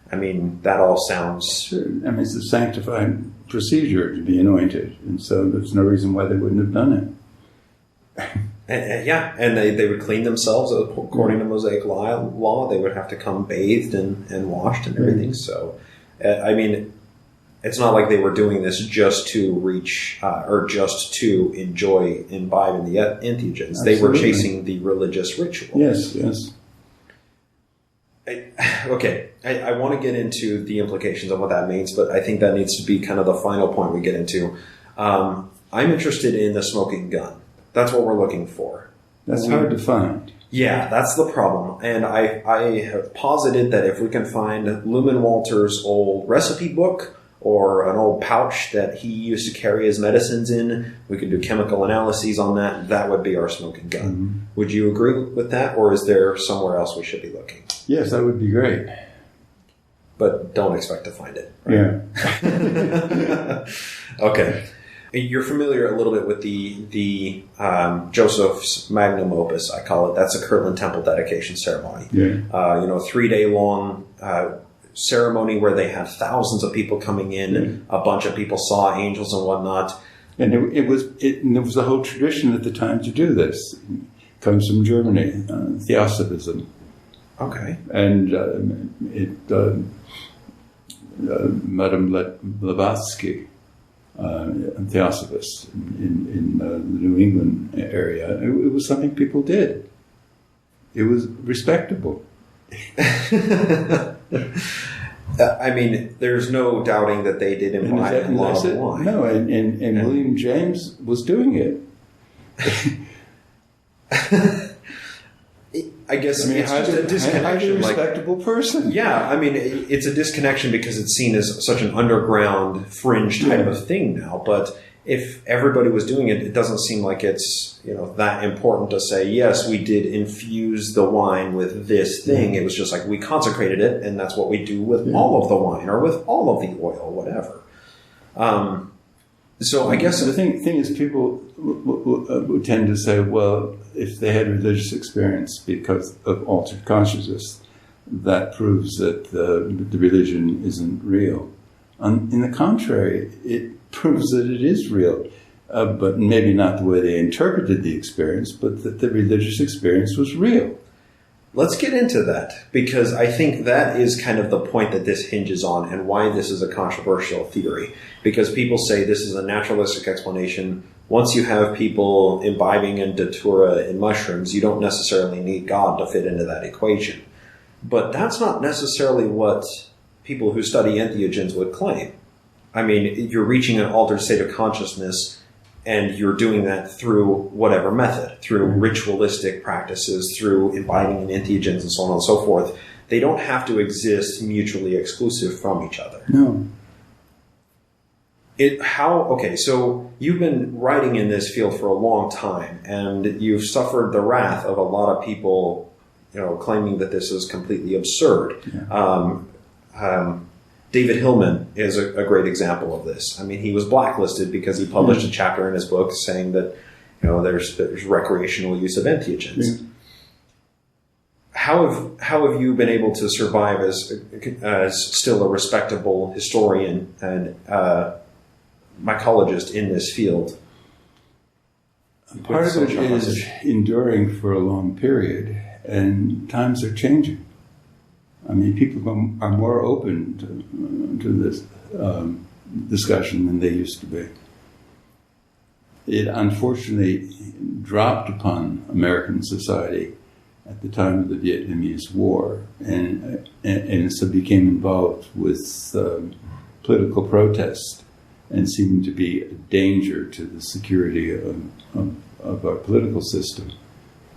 I mean, that all sounds... Sure. I mean, it's a sanctified procedure to be anointed, and so there's no reason why they wouldn't have done it. And they would clean themselves according to Mosaic law. They would have to come bathed and washed and everything. So, I mean, it's not like they were doing this just to reach or just to enjoy imbibing the entheogens. Absolutely. They were chasing the religious ritual. Yes. Okay, I want to get into the implications of what that means, but I think that needs to be kind of the final point we get into. I'm interested in the smoking gun. That's what we're looking for. That's hard to find. Yeah, that's the problem. And I have posited that if we can find Lumen Walter's old recipe book or an old pouch that he used to carry his medicines in, we could do chemical analyses on that. That would be our smoking gun. Mm-hmm. Would you agree with that, or is there somewhere else we should be looking? Yes, that would be great. But don't expect to find it. Right? Yeah. Okay. You're familiar a little bit with the Joseph's magnum opus, I call it. That's a Kirtland Temple dedication ceremony. Yeah. 3-day long ceremony where they had thousands of people coming in. A bunch of people saw angels and whatnot. And there was a whole tradition at the time to do this. It comes from Germany, Theosophism. Okay. And Madame Blavatsky, Theosophist in the New England area. It was something people did. It was respectable. I mean, there's no doubting that they did imbibe a lot of wine. No, and William James was doing it. I guess it's just a disconnection. Highly respectable person. Yeah, I mean, it's a disconnection because it's seen as such an underground fringe type of thing now. But if everybody was doing it, it doesn't seem like it's that important to say, yes, we did infuse the wine with this thing. It was just like we consecrated it, and that's what we do with all of the wine or with all of the oil, whatever. So I guess the thing is, people would tend to say, well, if they had religious experience because of altered consciousness, that proves that the religion isn't real. In the contrary, it proves that it is real, but maybe not the way they interpreted the experience, but that the religious experience was real. Let's get into that, because I think that is kind of the point that this hinges on and why this is a controversial theory. Because people say this is a naturalistic explanation. Once you have people imbibing in datura in mushrooms, you don't necessarily need God to fit into that equation. But that's not necessarily what people who study entheogens would claim. I mean, you're reaching an altered state of consciousness, and you're doing that through whatever method, through ritualistic practices, through imbibing in entheogens and so on and so forth. They don't have to exist mutually exclusive from each other. No. So you've been writing in this field for a long time, and you've suffered the wrath of a lot of people, claiming that this is completely absurd. Yeah. David Hillman is a great example of this. I mean, he was blacklisted because he published a chapter in his book saying that, there's recreational use of entheogens. Yeah. How have you been able to survive as still a respectable historian and mycologist in this field? Part of it is enduring for a long period, and times are changing. I mean, people are more open to this discussion than they used to be. It unfortunately dropped upon American society at the time of the Vietnamese War, and so became involved with political protest and seemed to be a danger to the security of our political system.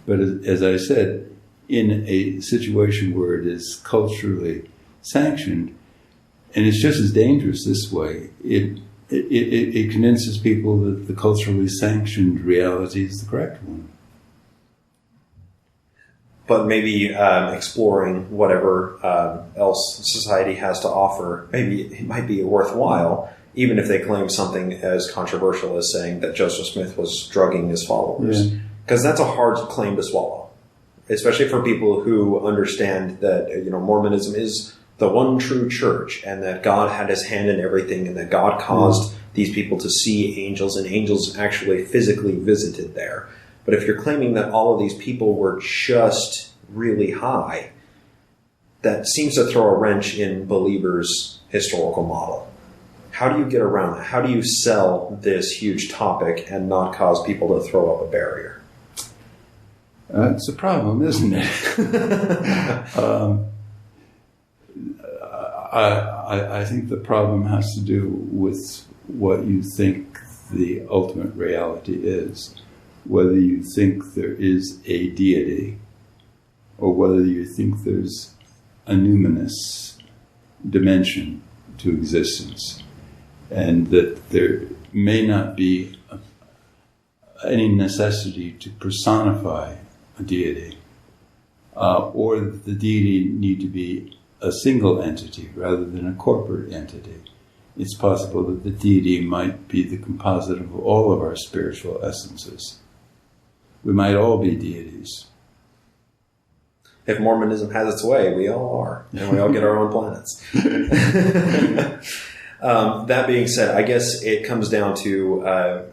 But as I said, in a situation where it is culturally sanctioned, and it's just as dangerous this way, it convinces people that the culturally sanctioned reality is the correct one. But maybe exploring whatever else society has to offer, maybe it might be worthwhile, even if they claim something as controversial as saying that Joseph Smith was drugging his followers. Because that's a hard claim to swallow, especially for people who understand that Mormonism is the one true church, and that God had his hand in everything, and that God caused these people to see angels, and angels actually physically visited there. But if you're claiming that all of these people were just really high, that seems to throw a wrench in believers' historical model. How do you get around that? How do you sell this huge topic and not cause people to throw up a barrier? It's a problem, isn't it? I think the problem has to do with what you think the ultimate reality is. Whether you think there is a deity, or whether you think there's a numinous dimension to existence, and that there may not be any necessity to personify a deity, or that the deity need to be a single entity rather than a corporate entity. It's possible that the deity might be the composite of all of our spiritual essences. We might all be deities. If Mormonism has its way, we all are. And we all get our own planets. That being said, I guess it comes down to,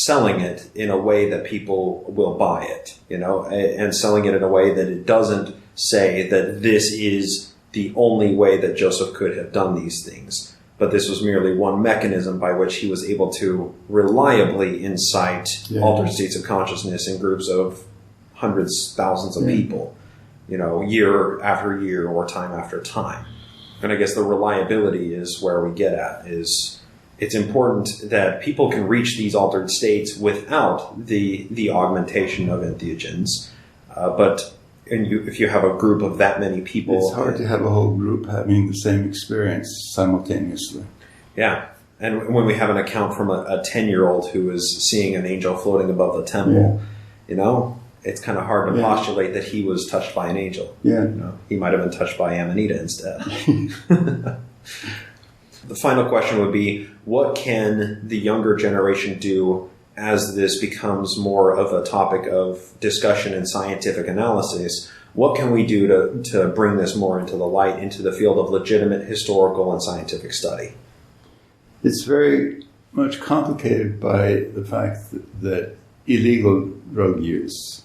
selling it in a way that people will buy it, and selling it in a way that it doesn't say that this is the only way that Joseph could have done these things. But this was merely one mechanism by which he was able to reliably incite altered states of consciousness in groups of hundreds, thousands of people, year after year or time after time. And I guess the reliability is where we get at, is it's important that people can reach these altered states without the augmentation of entheogens. If you have a group of that many people... It's hard to have a whole group having the same experience simultaneously. Yeah. And when we have an account from a 10-year-old who is seeing an angel floating above the temple, it's kind of hard to postulate that he was touched by an angel. Yeah. He might have been touched by Amanita instead. The final question would be, what can the younger generation do as this becomes more of a topic of discussion and scientific analysis? What can we do to bring this more into the light, into the field of legitimate historical and scientific study? It's very much complicated by the fact that illegal drug use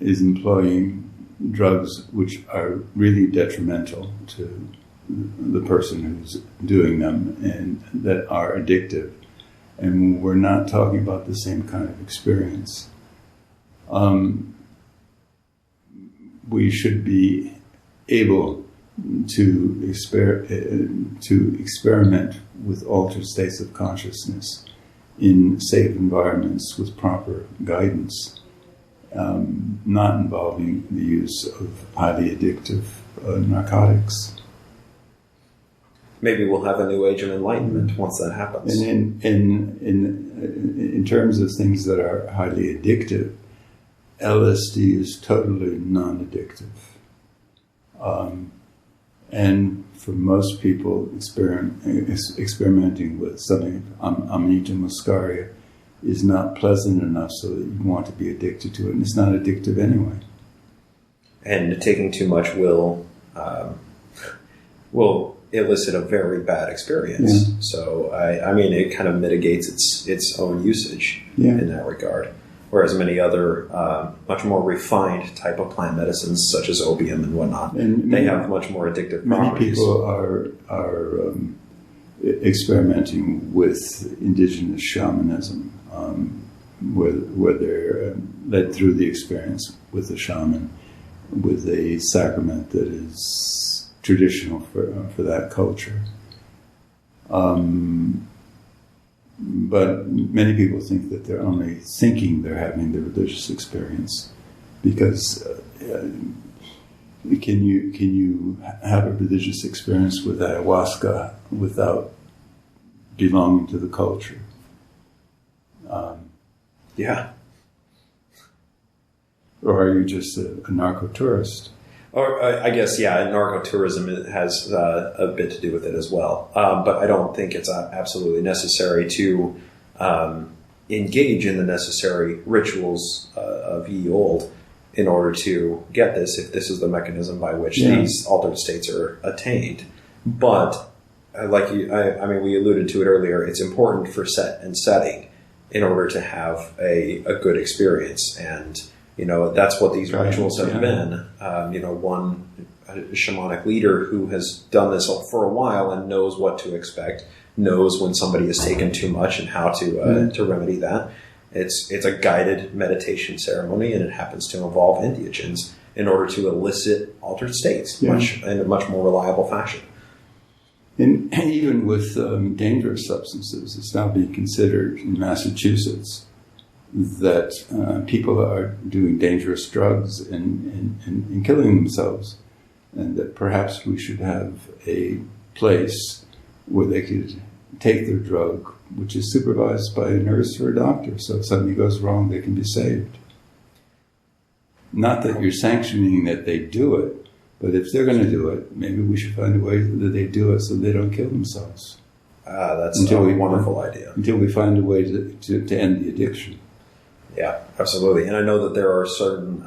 is employing drugs which are really detrimental to the person who's doing them and that are addictive. And we're not talking about the same kind of experience. We should be able to experiment with altered states of consciousness in safe environments with proper guidance, not involving the use of highly addictive narcotics. Maybe we'll have a new age of enlightenment once that happens. And in terms of things that are highly addictive, LSD is totally non-addictive. And for most people, experimenting with something, Amanita muscaria, is not pleasant enough so that you want to be addicted to it, and it's not addictive anyway. And taking too much will elicit a very bad experience. Yeah. So, I mean, it kind of mitigates its own usage in that regard. whereas many other much more refined type of plant medicines, such as opium and whatnot, they have much more addictive properties. Many people are experimenting with indigenous shamanism, where they're led through the experience with the shaman, with a sacrament that is traditional for that culture. But many people think that they're only thinking they're having the religious experience, because can you have a religious experience with ayahuasca without belonging to the culture? Yeah. Or are you just a narco-tourist? Or I guess, narco-tourism has a bit to do with it as well. But I don't think it's absolutely necessary to engage in the necessary rituals of ye olde in order to get this, if this is the mechanism by which these altered states are attained. But we alluded to it earlier, it's important for set and setting in order to have a good experience. And that's what these rituals have been. One shamanic leader who has done this for a while and knows what to expect, knows when somebody has taken too much and how to remedy that. It's a guided meditation ceremony, and it happens to involve entheogens in order to elicit altered states in a much more reliable fashion. And even with dangerous substances, it's now being considered in Massachusetts that people are doing dangerous drugs and killing themselves, and that perhaps we should have a place where they could take their drug, which is supervised by a nurse or a doctor, so if something goes wrong, they can be saved. Not that you're sanctioning that they do it, but if they're going to do it, maybe we should find a way that they do it so they don't kill themselves. That's a wonderful idea. Until we find a way to end the addiction. Yeah, absolutely. And I know that there are certain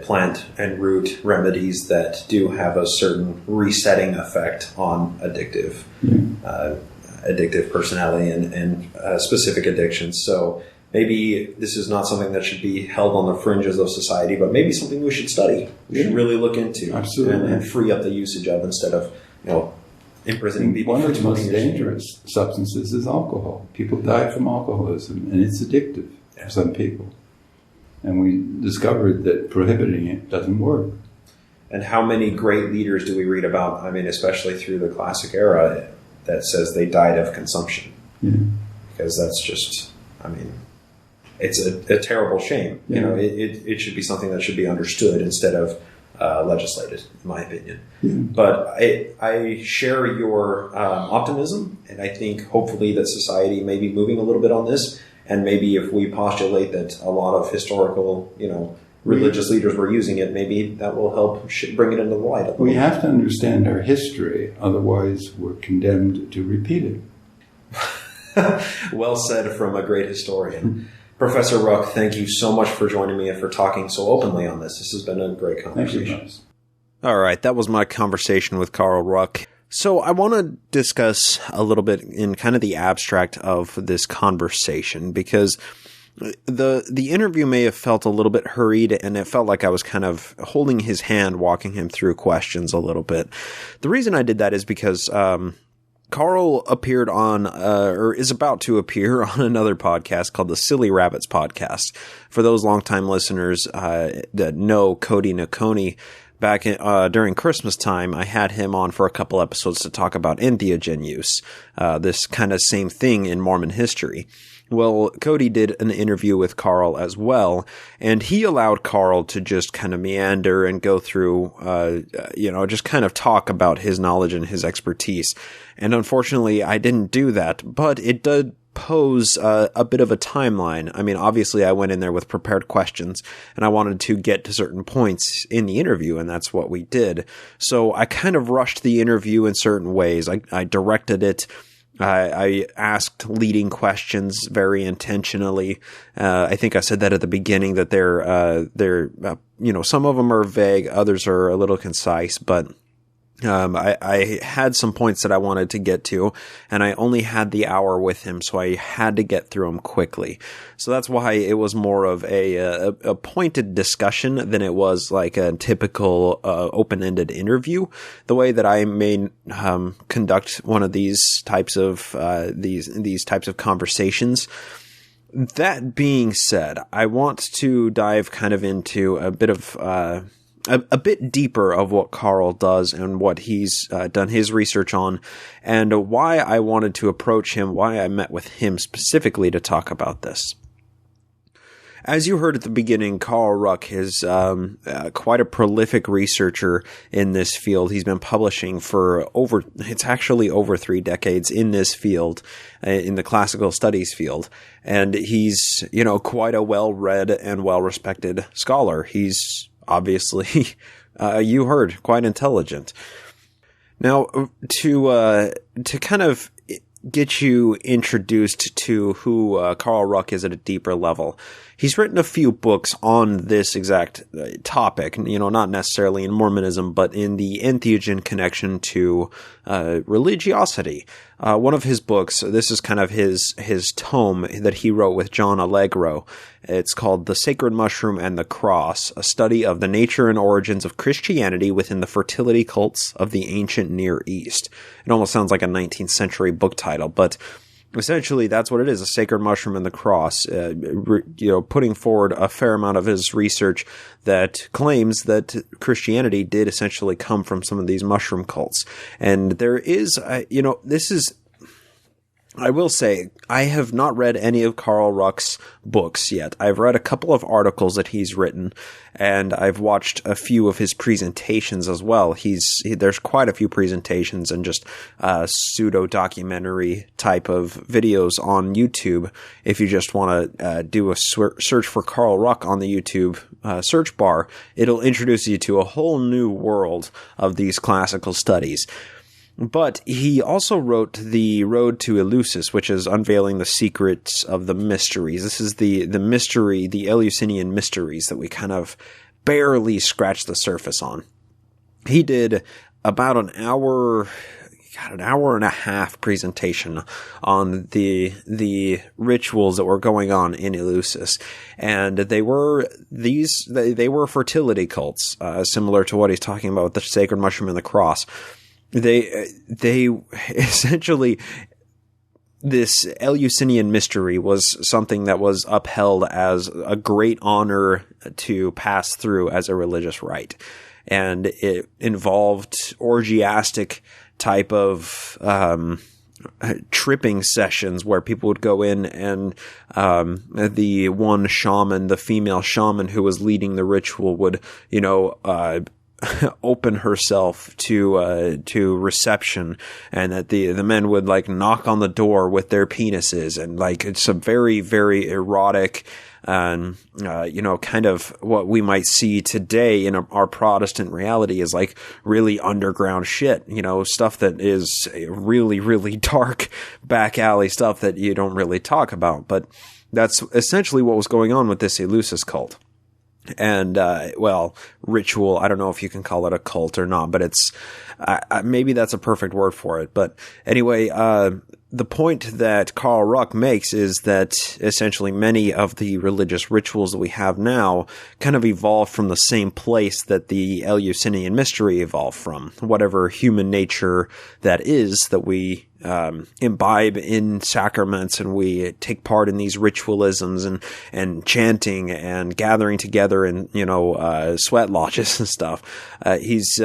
plant and root remedies that do have a certain resetting effect on addictive personality and specific addictions. So maybe this is not something that should be held on the fringes of society, but maybe something we should study. We should really look into and free up the usage of, instead of imprisoning people. One of the most dangerous substances is alcohol. People die from alcoholism, and it's addictive for some people. And we discovered that prohibiting it doesn't work. And how many great leaders do we read about, especially through the classic era, that says they died of consumption? Yeah. Because that's just, it's a terrible shame. Yeah. It should be something that should be understood instead of legislated, in my opinion. Yeah. But I share your optimism, and I think hopefully that society may be moving a little bit on this. And maybe if we postulate that a lot of historical, religious leaders were using it, maybe that will help bring it into the light. We have to understand our history, otherwise we're condemned to repeat it. Well said from a great historian. Professor Ruck, thank you so much for joining me and for talking so openly on this. This has been a great conversation. Thank you. All right, that was my conversation with Carl Ruck. So I want to discuss a little bit in kind of the abstract of this conversation, because the interview may have felt a little bit hurried, and it felt like I was kind of holding his hand, walking him through questions a little bit. The reason I did that is because Carl appeared on, or is about to appear on, another podcast called the Silly Rabbits Podcast. For those longtime listeners that know Cody Nakoni, back during Christmas time, I had him on for a couple episodes to talk about entheogen use, this kind of same thing in Mormon history. Well, Cody did an interview with Carl as well, and he allowed Carl to just kind of meander and go through, just kind of talk about his knowledge and his expertise. And unfortunately, I didn't do that, but it did pose a bit of a timeline. Obviously I went in there with prepared questions, and I wanted to get to certain points in the interview, and that's what we did. So I kind of rushed the interview in certain ways. I directed it. I asked leading questions very intentionally. I think I said that at the beginning, that they're some of them are vague, others are a little concise, but I had some points that I wanted to get to, and I only had the hour with him, so I had to get through them quickly. So that's why it was more of a pointed discussion than it was like a typical open-ended interview. The way that I may conduct one of these types of these types of conversations. That being said, I want to dive kind of into a bit of a bit deeper of what Carl does and what he's done his research on, and why I wanted to approach him, why I met with him specifically to talk about this. As you heard at the beginning, Carl Ruck is quite a prolific researcher in this field. He's been publishing for over 3 decades in this field, in the classical studies field. And he's, quite a well-read and well-respected scholar. He's obviously, you heard, quite intelligent. Now, to kind of get you introduced to who Carl Ruck is at a deeper level, he's written a few books on this exact topic, not necessarily in Mormonism, but in the entheogen connection to religiosity. One of his books, this is kind of his tome that he wrote with John Allegro. It's called The Sacred Mushroom and the Cross, a study of the nature and origins of Christianity within the fertility cults of the ancient Near East. It almost sounds like a 19th century book title, but essentially that's what it is, a sacred mushroom and the cross, putting forward a fair amount of his research that claims that Christianity did essentially come from some of these mushroom cults. And there is, I will say, I have not read any of Carl Ruck's books yet. I've read a couple of articles that he's written, and I've watched a few of his presentations as well. There's quite a few presentations and just pseudo-documentary type of videos on YouTube. If you just want to do a search for Carl Ruck on the YouTube search bar, it'll introduce you to a whole new world of these classical studies. But he also wrote The Road to Eleusis, which is unveiling the secrets of the mysteries. This is the mystery, the Eleusinian mysteries that we kind of barely scratched the surface on. He did about an hour and a half presentation on the rituals that were going on in Eleusis. And they were fertility cults, similar to what he's talking about with the sacred mushroom and the cross. They essentially, this Eleusinian mystery was something that was upheld as a great honor to pass through as a religious rite. And it involved orgiastic type of tripping sessions where people would go in and the one shaman, the female shaman who was leading the ritual would, open herself to reception, and that the men would like knock on the door with their penises, and like it's a very, very erotic and kind of what we might see today in our Protestant reality is like really underground shit, stuff that is really, really dark back alley stuff that you don't really talk about. But that's essentially what was going on with this Eleusis cult. And, ritual, I don't know if you can call it a cult or not, but it's, maybe that's a perfect word for it. But anyway, the point that Carl Ruck makes is that essentially many of the religious rituals that we have now kind of evolved from the same place that the Eleusinian mystery evolved from, whatever human nature that is that we imbibe in sacraments, and we take part in these ritualisms and chanting and gathering together in, sweat lodges and stuff. He's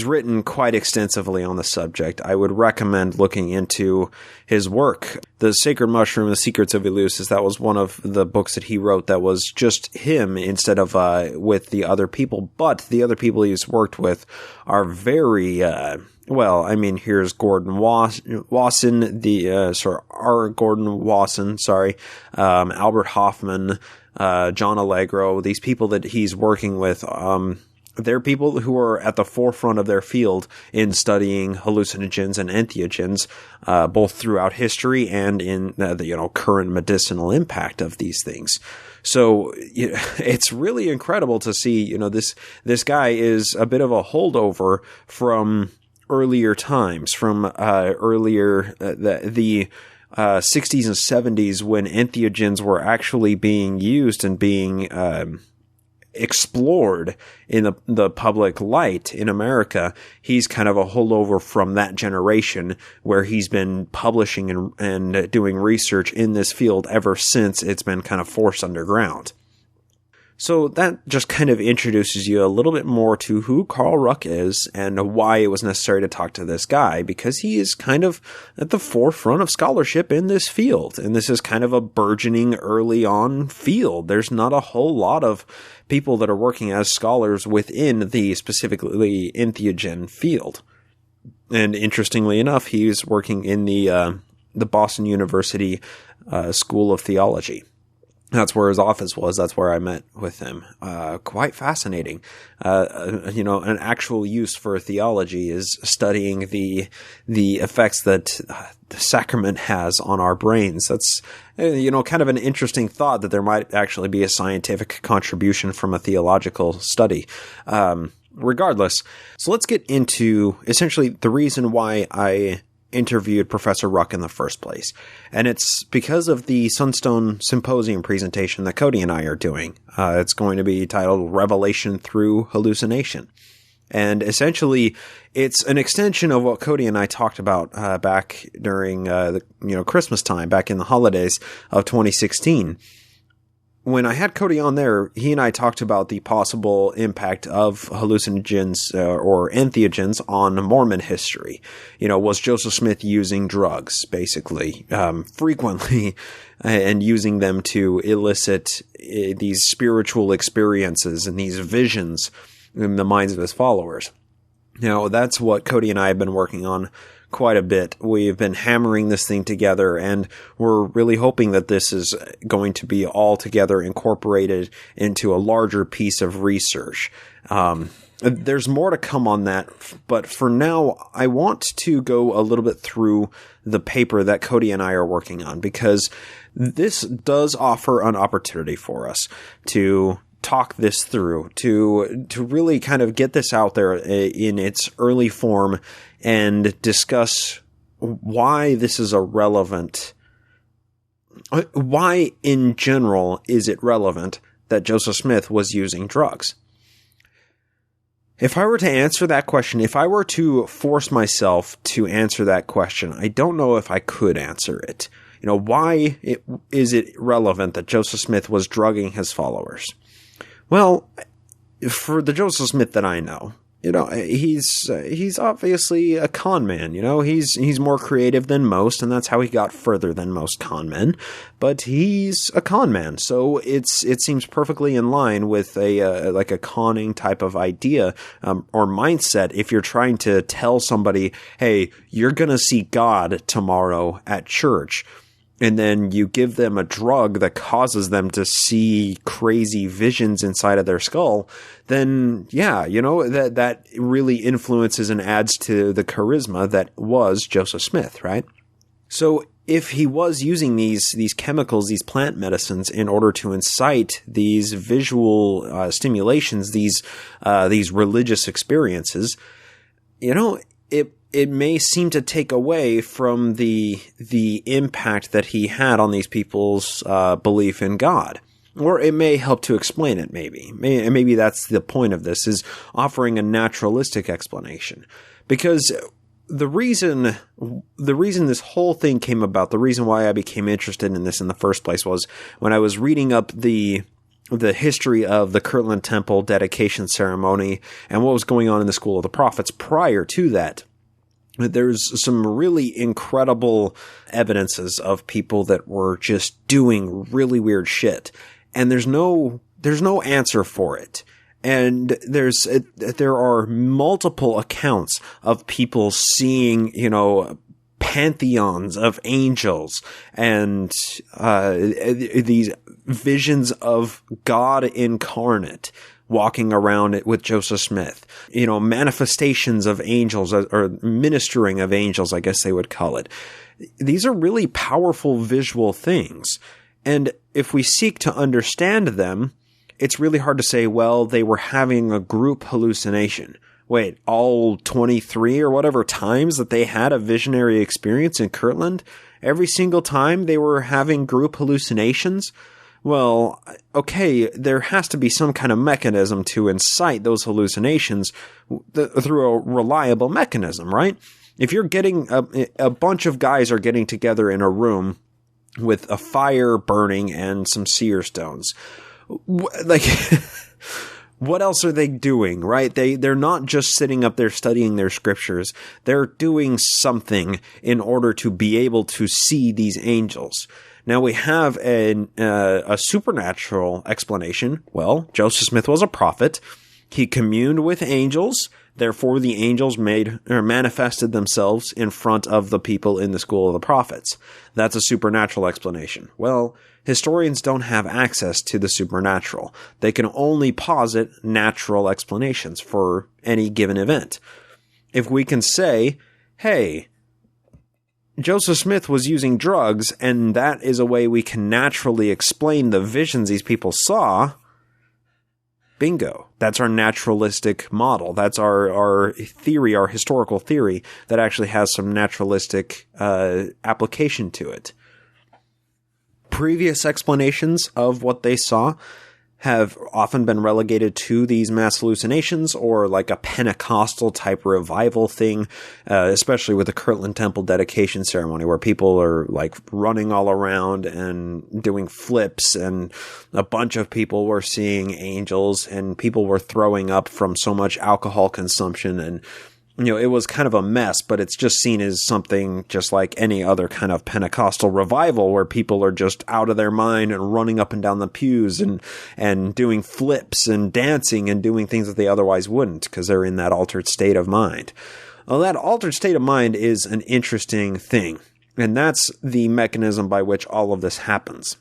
written quite extensively on the subject. I would recommend looking into his work. The Sacred Mushroom, The Secrets of Eleusis, that was one of the books that he wrote that was just him instead of with the other people. But the other people he's worked with are very... here's Gordon Wasson, Albert Hoffman, John Allegro, these people that he's working with, they're people who are at the forefront of their field in studying hallucinogens and entheogens, both throughout history and in the current medicinal impact of these things. So it's really incredible to see, this guy is a bit of a holdover from earlier times, from the 60s and 70s, when entheogens were actually being used and being explored in the public light in America. He's kind of a holdover from that generation, where he's been publishing and doing research in this field ever since it's been kind of forced underground. So that just kind of introduces you a little bit more to who Carl Ruck is and why it was necessary to talk to this guy, because he is kind of at the forefront of scholarship in this field. And this is kind of a burgeoning early on field. There's not a whole lot of people that are working as scholars within the specifically entheogen field. And interestingly enough, he's working in the Boston University School of Theology. That's where his office was. That's where I met with him. Quite fascinating. An actual use for theology is studying the effects that the sacrament has on our brains. That's, kind of an interesting thought, that there might actually be a scientific contribution from a theological study. Regardless, so let's get into essentially the reason why I interviewed Professor Ruck in the first place. And it's because of the Sunstone Symposium presentation that Cody and I are doing. It's going to be titled Revelation Through Hallucination. And essentially, it's an extension of what Cody and I talked about back during Christmas time, back in the holidays of 2016. When I had Cody on there, he and I talked about the possible impact of hallucinogens or entheogens on Mormon history. Was Joseph Smith using drugs, basically, frequently, and using them to elicit these spiritual experiences and these visions in the minds of his followers? Now, that's what Cody and I have been working on quite a bit. We've been hammering this thing together, and we're really hoping that this is going to be all together incorporated into a larger piece of research. There's more to come on that, but for now, I want to go a little bit through the paper that Cody and I are working on, because this does offer an opportunity for us to talk this through, to really kind of get this out there in its early form and discuss why this is why in general is it relevant that Joseph Smith was using drugs. If I were to answer that question, if I were to force myself to answer that question, I don't know if I could answer it. Why is it relevant that Joseph Smith was drugging his followers? Well, for the Joseph Smith that I know, he's obviously a con man. He's more creative than most, and that's how he got further than most con men. But he's a con man, so it seems perfectly in line with a conning type of idea or mindset. If you're trying to tell somebody, hey, you're gonna see God tomorrow at church, and then you give them a drug that causes them to see crazy visions inside of their skull, then that really influences and adds to the charisma that was Joseph Smith, right? So if he was using these chemicals, these plant medicines, in order to incite these visual stimulations, these religious experiences, it may seem to take away from the impact that he had on these people's belief in God. Or it may help to explain it, maybe. Maybe that's the point of this, is offering a naturalistic explanation. Because the reason this whole thing came about, the reason why I became interested in this in the first place, was when I was reading up the history of the Kirtland Temple dedication ceremony and what was going on in the School of the Prophets prior to that. There's some really incredible evidences of people that were just doing really weird shit, and there's no answer for it. And there are multiple accounts of people seeing, pantheons of angels and these visions of God incarnate, walking around with Joseph Smith, manifestations of angels or ministering of angels, I guess they would call it. These are really powerful visual things. And if we seek to understand them, it's really hard to say, well, they were having a group hallucination. Wait, all 23 or whatever times that they had a visionary experience in Kirtland, every single time they were having group hallucinations? Well, okay, there has to be some kind of mechanism to incite those hallucinations through a reliable mechanism, right? If you're getting a bunch of guys are getting together in a room with a fire burning and some seer stones, like, what else are they doing, right? They're not just sitting up there studying their scriptures. They're doing something in order to be able to see these angels. Now we have a supernatural explanation. Well, Joseph Smith was a prophet. He communed with angels. Therefore, the angels manifested themselves in front of the people in the school of the prophets. That's a supernatural explanation. Well, historians don't have access to the supernatural. They can only posit natural explanations for any given event. If we can say, hey, Joseph Smith was using drugs, and that is a way we can naturally explain the visions these people saw, bingo. That's our naturalistic model. That's our theory, our historical theory that actually has some naturalistic application to it. Previous explanations of what they saw have often been relegated to these mass hallucinations or like a Pentecostal type revival thing, especially with the Kirtland Temple dedication ceremony where people are like running all around and doing flips, and a bunch of people were seeing angels and people were throwing up from so much alcohol consumption, and it was kind of a mess, but it's just seen as something just like any other kind of Pentecostal revival where people are just out of their mind and running up and down the pews and doing flips and dancing and doing things that they otherwise wouldn't because they're in that altered state of mind. Well, that altered state of mind is an interesting thing, and that's the mechanism by which all of this happens.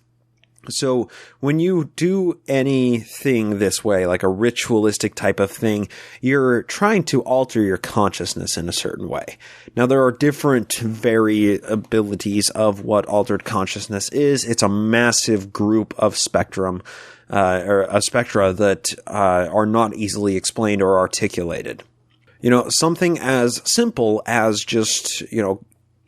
So when you do anything this way, like a ritualistic type of thing, you're trying to alter your consciousness in a certain way. Now, there are different variabilities of what altered consciousness is. It's a massive group of spectra that are not easily explained or articulated. Something as simple as just,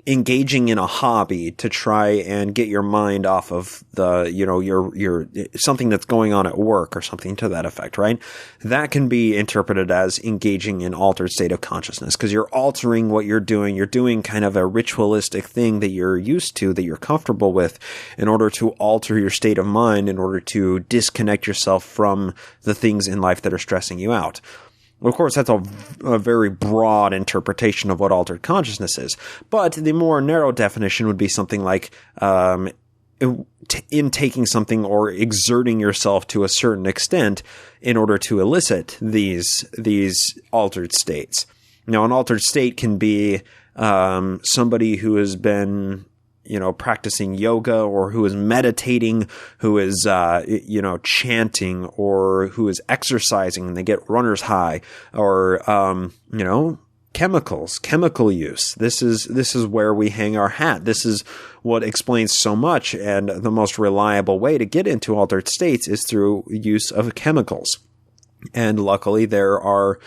engaging in a hobby to try and get your mind off of the, your something that's going on at work or something to that effect, right? That can be interpreted as engaging in altered state of consciousness because you're altering what you're doing. You're doing kind of a ritualistic thing that you're used to, that you're comfortable with, in order to alter your state of mind, in order to disconnect yourself from the things in life that are stressing you out. Of course, that's a very broad interpretation of what altered consciousness is. But the more narrow definition would be something like intaking something or exerting yourself to a certain extent in order to elicit these altered states. Now, an altered state can be somebody who has been practicing yoga, or who is meditating, who is, chanting, or who is exercising and they get runner's high, or, chemical use. This is where we hang our hat. This is what explains so much. And the most reliable way to get into altered states is through use of chemicals. And luckily there are,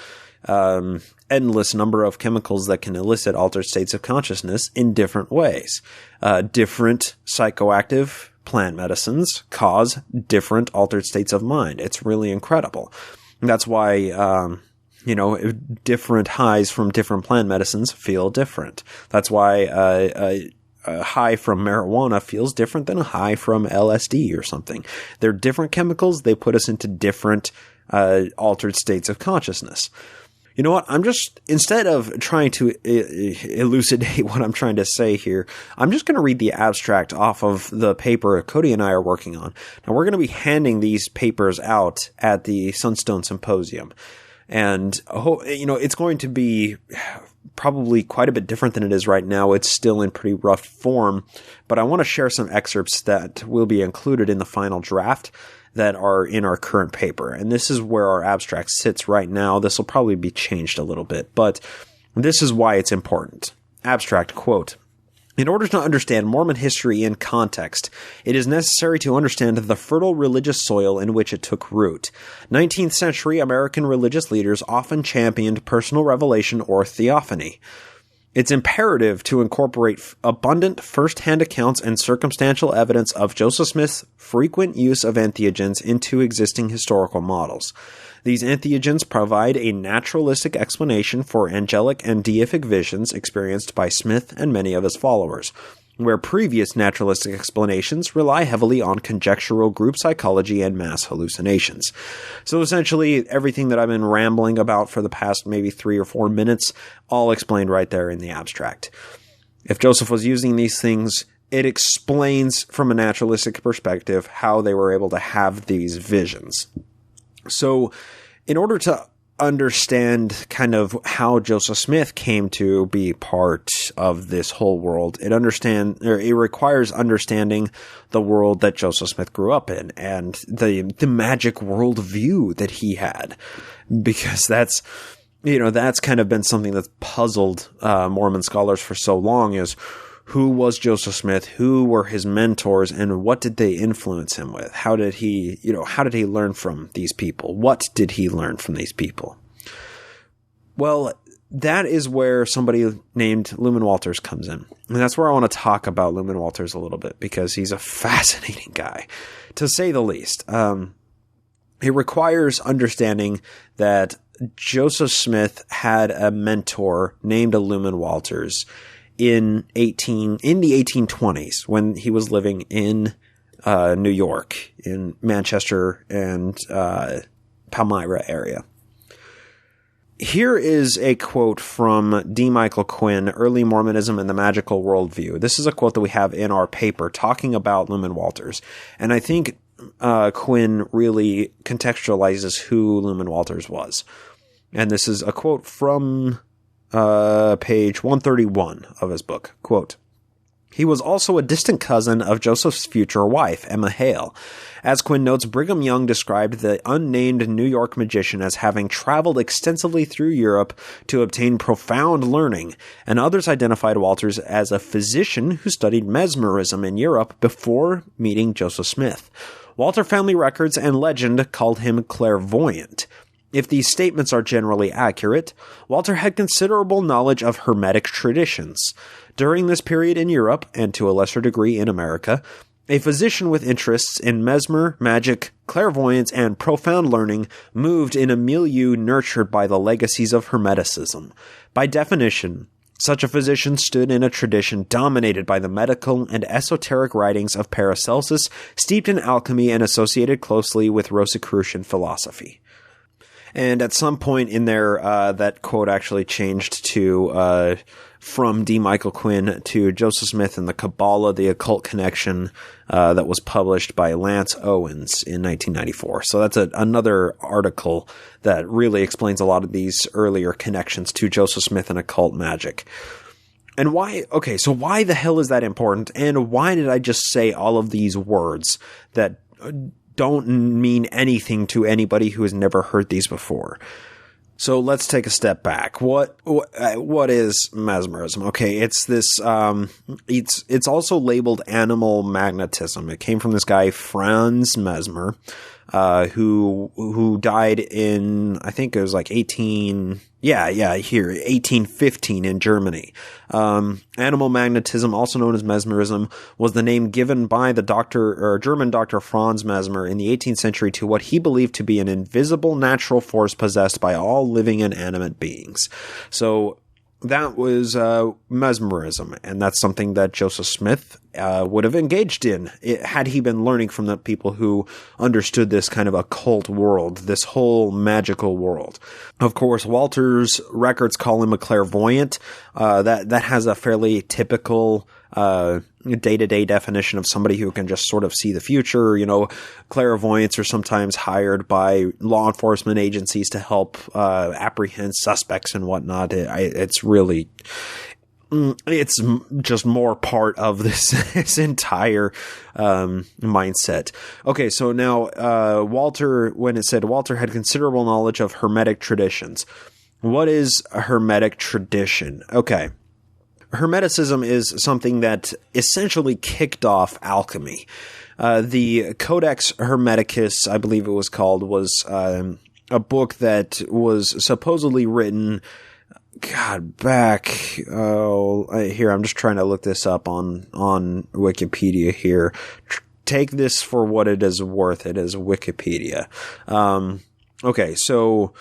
endless number of chemicals that can elicit altered states of consciousness in different ways. Different psychoactive plant medicines cause different altered states of mind. It's really incredible. That's why, different highs from different plant medicines feel different. That's why a high from marijuana feels different than a high from LSD or something. They're different chemicals. They put us into different altered states of consciousness. You know what? Instead of trying to elucidate what I'm trying to say here, I'm just going to read the abstract off of the paper Cody and I are working on. Now, we're going to be handing these papers out at the Sunstone Symposium. And, it's going to be probably quite a bit different than it is right now. It's still in pretty rough form, but I want to share some excerpts that will be included in the final draft. that are in our current paper. And this is where our abstract sits right now. This will probably be changed a little bit, but this is why it's important. Abstract, quote, "In order to understand Mormon history in context, it is necessary to understand the fertile religious soil in which it took root. 19th century American religious leaders often championed personal revelation or theophany. It's imperative to incorporate abundant first-hand accounts and circumstantial evidence of Joseph Smith's frequent use of entheogens into existing historical models. These entheogens provide a naturalistic explanation for angelic and deific visions experienced by Smith and many of his followers, where previous naturalistic explanations rely heavily on conjectural group psychology and mass hallucinations." So essentially, everything that I've been rambling about for the past maybe 3 or 4 minutes, all explained right there in the abstract. If Joseph was using these things, it explains from a naturalistic perspective how they were able to have these visions. So in order to understand kind of how Joseph Smith came to be part of this whole world, it requires understanding the world that Joseph Smith grew up in and the magic world view that he had, because that's kind of been something that's puzzled Mormon scholars for so long, is who was Joseph Smith? Who were his mentors, and what did they influence him with? How did he learn from these people? What did he learn from these people? Well, that is where somebody named Lumen Walters comes in. And that's where I want to talk about Lumen Walters a little bit, because he's a fascinating guy, to say the least. It requires understanding that Joseph Smith had a mentor named Lumen Walters in the 1820s, when he was living in New York, in Manchester and Palmyra area. Here is a quote from D. Michael Quinn, Early Mormonism and the Magical Worldview. This is a quote that we have in our paper talking about Lumen Walters. And I think Quinn really contextualizes who Lumen Walters was. And this is a quote from page 131 of his book. Quote, "He was also a distant cousin of Joseph's future wife, Emma Hale. As Quinn notes, Brigham Young described the unnamed New York magician as having traveled extensively through Europe to obtain profound learning, and others identified Walters as a physician who studied mesmerism in Europe before meeting Joseph Smith. Walter family records and legend called him clairvoyant. If these statements are generally accurate, Walter had considerable knowledge of Hermetic traditions. During this period in Europe, and to a lesser degree in America, a physician with interests in mesmer, magic, clairvoyance, and profound learning moved in a milieu nurtured by the legacies of Hermeticism. By definition, such a physician stood in a tradition dominated by the medical and esoteric writings of Paracelsus, steeped in alchemy and associated closely with Rosicrucian philosophy." And at some point in there, that quote actually changed to from D. Michael Quinn to Joseph Smith and the Kabbalah, the Occult Connection, that was published by Lance Owens in 1994. So that's another article that really explains a lot of these earlier connections to Joseph Smith and occult magic. And why the hell is that important? And why did I just say all of these words that don't mean anything to anybody who has never heard these before? So let's take a step back. What is mesmerism? Okay, it's this. It's also labeled animal magnetism. It came from this guy Franz Mesmer, who died in, I think it was like 1815 in Germany. Animal magnetism, also known as mesmerism, was the name given by the German doctor Franz Mesmer in the 18th century to what he believed to be an invisible natural force possessed by all living and animate beings. So that was mesmerism, and that's something that Joseph Smith would have engaged in had he been learning from the people who understood this kind of occult world, this whole magical world. Of course, Walter's records call him a clairvoyant. That has a fairly typical day-to-day definition of somebody who can just sort of see the future. You know, clairvoyants are sometimes hired by law enforcement agencies to help apprehend suspects and whatnot. It's really, it's just more part of this entire mindset. Okay, so now Walter, when it said Walter had considerable knowledge of Hermetic traditions. What is a Hermetic tradition? Okay. Hermeticism is something that essentially kicked off alchemy. The Codex Hermeticus, I believe it was called, was a book that was supposedly written, back, here, I'm just trying to look this up on Wikipedia here. Take this for what it is worth. It is Wikipedia. Okay, so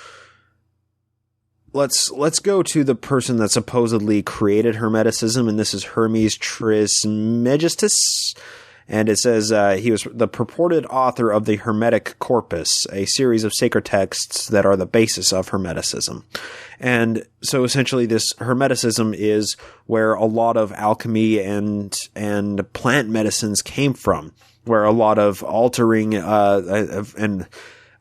let's go to the person that supposedly created Hermeticism, and this is Hermes Trismegistus. And it says he was the purported author of the Hermetic Corpus, a series of sacred texts that are the basis of Hermeticism. And so essentially this Hermeticism is where a lot of alchemy and plant medicines came from, where a lot of altering and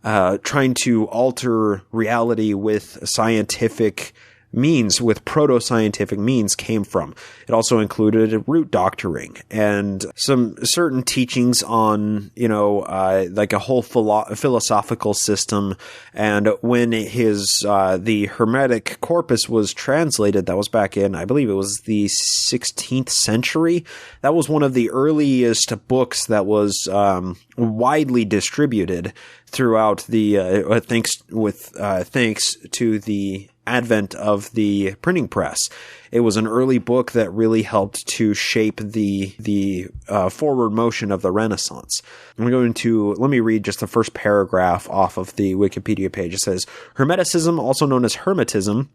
trying to alter reality with scientific means, with proto-scientific means, came from. It also included root doctoring and some certain teachings on, like a whole philosophical system. And when the Hermetic Corpus was translated, that was back in, I believe it was the 16th century. That was one of the earliest books that was widely distributed throughout the thanks to the advent of the printing press. It was an early book that really helped to shape the forward motion of the Renaissance. Let me read just the first paragraph off of the Wikipedia page. It says, Hermeticism, also known as Hermetism,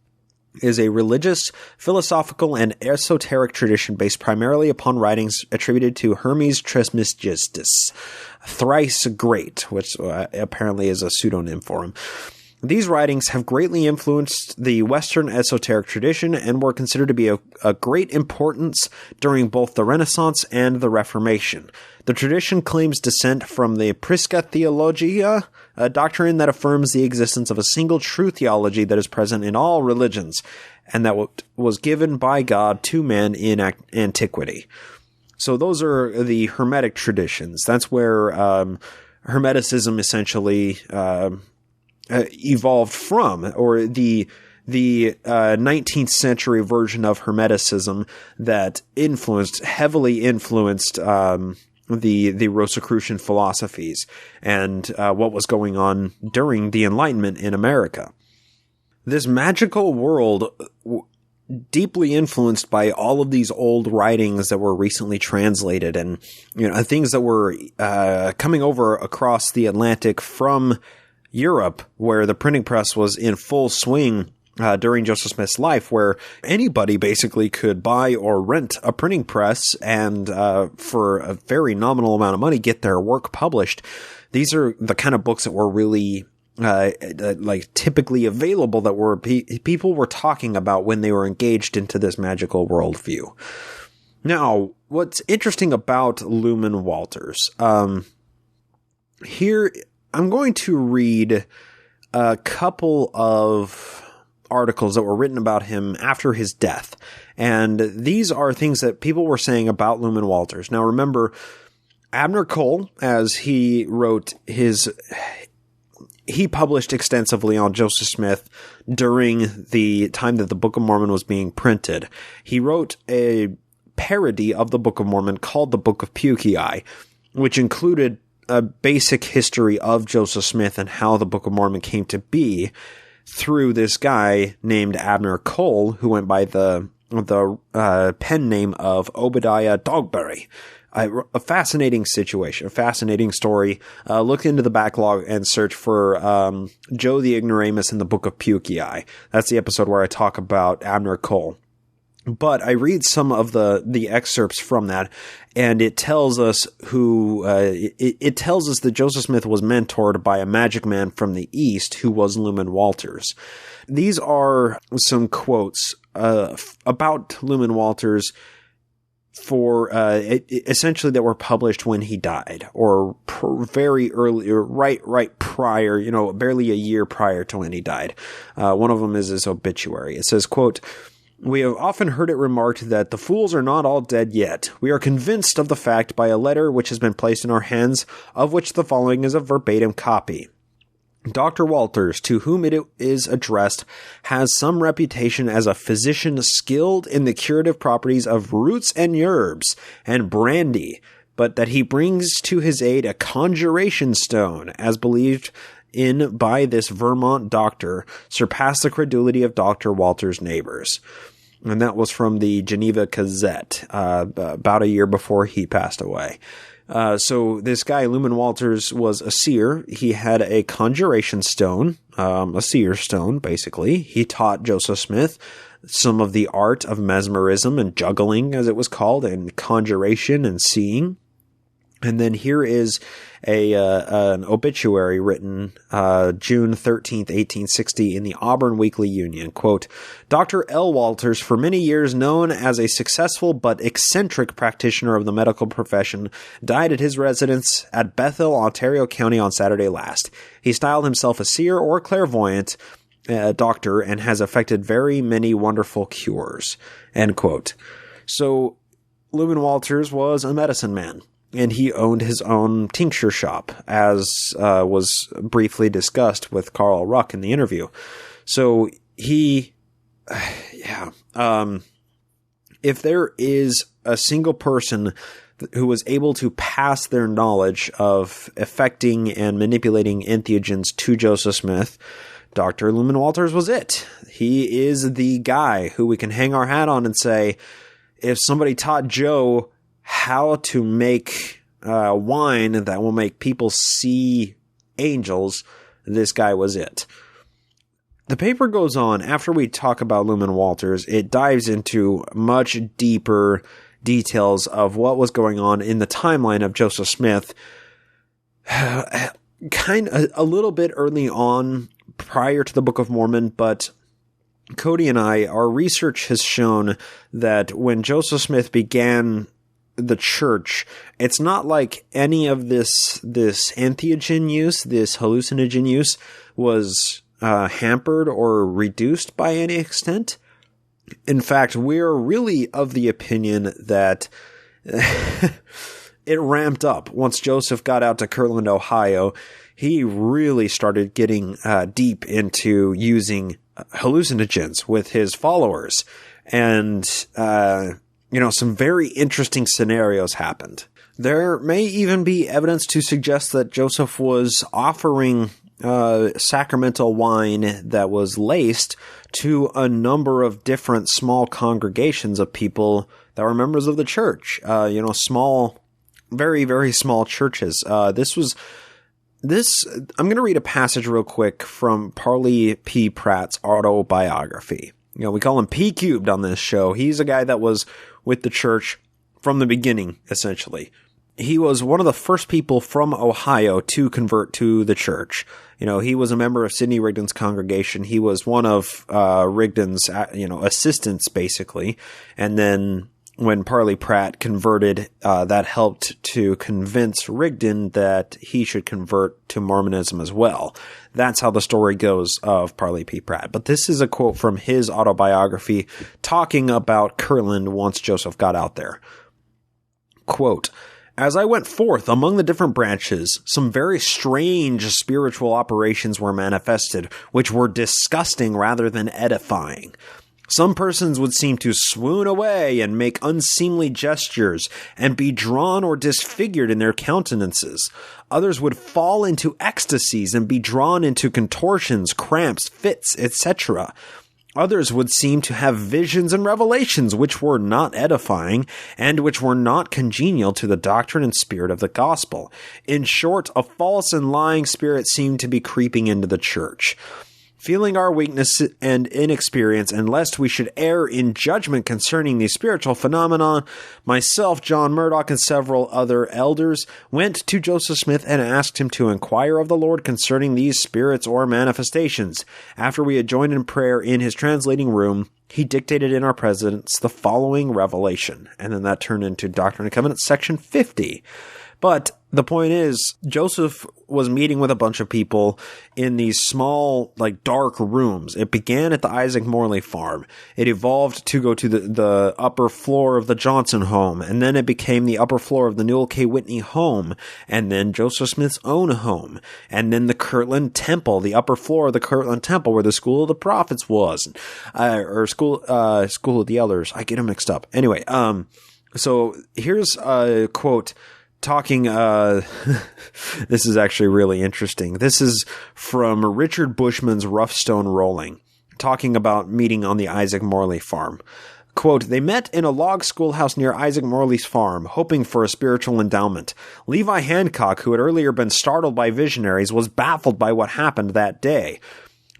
is a religious, philosophical, and esoteric tradition based primarily upon writings attributed to Hermes Trismegistus, thrice great, which apparently is a pseudonym for him. These writings have greatly influenced the Western esoteric tradition and were considered to be a great importance during both the Renaissance and the Reformation. The tradition claims descent from the Prisca Theologia, a doctrine that affirms the existence of a single true theology that is present in all religions, and that was given by God to man in antiquity. So those are the Hermetic traditions. That's where Hermeticism essentially evolved from, or the 19th century version of Hermeticism that heavily influenced the Rosicrucian philosophies and what was going on during the Enlightenment in America. This magical world, deeply influenced by all of these old writings that were recently translated, and things that were coming over across the Atlantic from Europe, where the printing press was in full swing during Joseph Smith's life, where anybody basically could buy or rent a printing press and for a very nominal amount of money get their work published. These are the kind of books that were really typically available, that people were talking about when they were engaged into this magical worldview. Now, what's interesting about Luman Walters, here I'm going to read a couple of articles that were written about him after his death. And these are things that people were saying about Luman Walters. Now, remember, Abner Cole, as he wrote he published extensively on Joseph Smith during the time that the Book of Mormon was being printed. He wrote a parody of the Book of Mormon called the Book of Puki, which included a basic history of Joseph Smith and how the Book of Mormon came to be through this guy named Abner Cole, who went by the pen name of Obadiah Dogberry. A fascinating situation, a fascinating story. Look into the backlog and search for Joe the Ignoramus in the Book of Puki. That's the episode where I talk about Abner Cole. But I read some of the excerpts from that, and it tells us it tells us that Joseph Smith was mentored by a magic man from the East who was Luman Walters. These are some quotes about Luman Walters for essentially that were published when he died, or very early, or right prior, barely a year prior to when he died. One of them is his obituary. It says, quote, We have often heard it remarked that the fools are not all dead yet. We are convinced of the fact by a letter which has been placed in our hands, of which the following is a verbatim copy. Dr. Walters, to whom it is addressed, has some reputation as a physician skilled in the curative properties of roots and herbs and brandy, but that he brings to his aid a conjuration stone, as believed in by this Vermont doctor, surpassed the credulity of Dr. Walters' neighbors. And that was from the Geneva Gazette, about a year before he passed away. So this guy, Lumen Walters, was a seer. He had a conjuration stone, a seer stone, basically. He taught Joseph Smith some of the art of mesmerism and juggling, as it was called, and conjuration and seeing. And then here is an obituary written June 13th, 1860 in the Auburn Weekly Union. Quote, Dr. L. Walters, for many years known as a successful but eccentric practitioner of the medical profession, died at his residence at Bethel, Ontario County on Saturday last. He styled himself a seer or clairvoyant doctor and has effected very many wonderful cures. End quote. So Lumen Walters was a medicine man. And he owned his own tincture shop, as was briefly discussed with Carl Ruck in the interview. So if there is a single person who was able to pass their knowledge of affecting and manipulating entheogens to Joseph Smith, Dr. Lumen Walters was it. He is the guy who we can hang our hat on and say, if somebody taught Joe how to make wine that will make people see angels, this guy was it. The paper goes on, after we talk about Lumen Walters, it dives into much deeper details of what was going on in the timeline of Joseph Smith, kind of a little bit early on prior to the Book of Mormon, but Cody and our research has shown that when Joseph Smith began the church, it's not like any of this entheogen use, this hallucinogen use, was hampered or reduced by any extent. In fact, we're really of the opinion that it ramped up. Once Joseph got out to Kirtland, Ohio, he really started getting deep into using hallucinogens with his followers. And some very interesting scenarios happened. There may even be evidence to suggest that Joseph was offering sacramental wine that was laced to a number of different small congregations of people that were members of the church. Small, very, very small churches. I'm going to read a passage real quick from Parley P. Pratt's autobiography. We call him P Cubed on this show. He's a guy that was with the church from the beginning, essentially. He was one of the first people from Ohio to convert to the church. He was a member of Sidney Rigdon's congregation. He was one of Rigdon's, assistants, basically. And then when Parley Pratt converted, that helped to convince Rigdon that he should convert to Mormonism as well. That's how the story goes of Parley P. Pratt. But this is a quote from his autobiography talking about Kirtland once Joseph got out there. Quote, as I went forth among the different branches, some very strange spiritual operations were manifested, which were disgusting rather than edifying. Some persons would seem to swoon away and make unseemly gestures and be drawn or disfigured in their countenances. Others would fall into ecstasies and be drawn into contortions, cramps, fits, etc. Others would seem to have visions and revelations which were not edifying and which were not congenial to the doctrine and spirit of the gospel. In short, a false and lying spirit seemed to be creeping into the church. Feeling our weakness and inexperience, and lest we should err in judgment concerning these spiritual phenomena, myself, John Murdoch, and several other elders went to Joseph Smith and asked him to inquire of the Lord concerning these spirits or manifestations. After we had joined in prayer in his translating room, he dictated in our presence the following revelation. And then that turned into Doctrine and Covenants, section 50. But the point is, Joseph was meeting with a bunch of people in these small, like, dark rooms. It began at the Isaac Morley farm. It evolved to go to the upper floor of the Johnson home, and then it became the upper floor of the Newell K. Whitney home, and then Joseph Smith's own home, and then the Kirtland Temple, the upper floor of the Kirtland Temple, where the School of the Prophets was, or School of the Elders. I get them mixed up. Anyway, so here's a quote talking, this is actually really interesting. This is from Richard Bushman's Rough Stone Rolling, talking about meeting on the Isaac Morley farm. Quote, they met in a log schoolhouse near Isaac Morley's farm, hoping for a spiritual endowment. Levi Hancock, who had earlier been startled by visionaries, was baffled by what happened that day.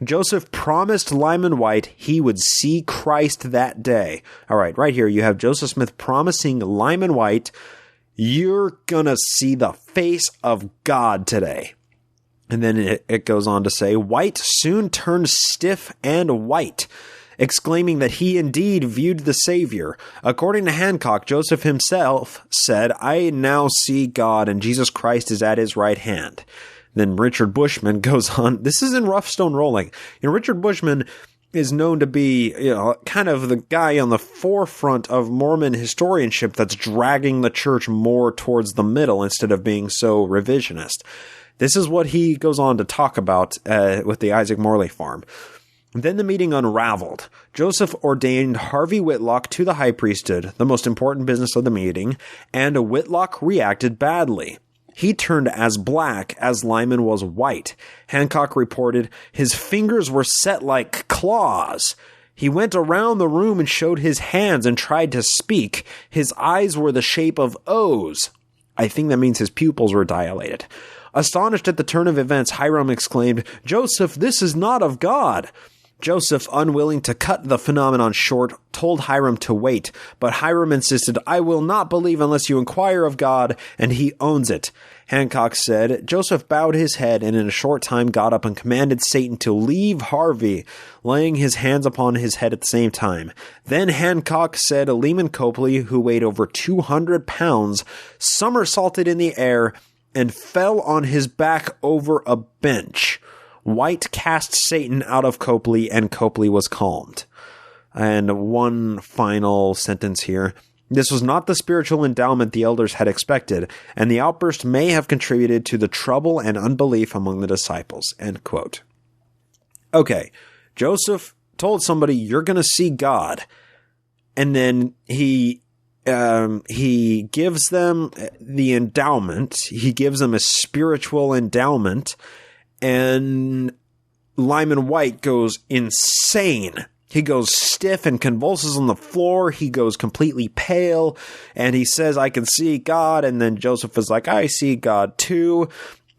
Joseph promised Lyman White he would see Christ that day. All right, right here you have Joseph Smith promising Lyman White, you're gonna see the face of God today. And then it goes on to say, White soon turned stiff and white, exclaiming that he indeed viewed the Savior. According to Hancock, Joseph himself said, I now see God and Jesus Christ is at his right hand. Then Richard Bushman goes on, this is in Rough Stone Rolling. Richard Bushman is known to be, kind of the guy on the forefront of Mormon historianship that's dragging the church more towards the middle instead of being so revisionist. This is what he goes on to talk about with the Isaac Morley farm. Then the meeting unraveled. Joseph ordained Harvey Whitlock to the high priesthood, the most important business of the meeting, and Whitlock reacted badly. He turned as black as Lyman was white. Hancock reported, his fingers were set like claws. He went around the room and showed his hands and tried to speak. His eyes were the shape of O's. I think that means his pupils were dilated. Astonished at the turn of events, Hiram exclaimed, Joseph, this is not of God. Joseph, unwilling to cut the phenomenon short, told Hiram to wait, but Hiram insisted, I will not believe unless you inquire of God, and he owns it. Hancock said, Joseph bowed his head and in a short time got up and commanded Satan to leave Harvey, laying his hands upon his head at the same time. Then Hancock said Lyman Copley, who weighed over 200 pounds, somersaulted in the air and fell on his back over a bench. White cast Satan out of Copley, and Copley was calmed. And one final sentence here. This was not the spiritual endowment the elders had expected, and the outburst may have contributed to the trouble and unbelief among the disciples. End quote. Okay, Joseph told somebody, you're going to see God. And then he gives them the endowment. He gives them a spiritual endowment. And Lyman White goes insane. He goes stiff and convulses on the floor. He goes completely pale. And he says, I can see God. And then Joseph is like, I see God too.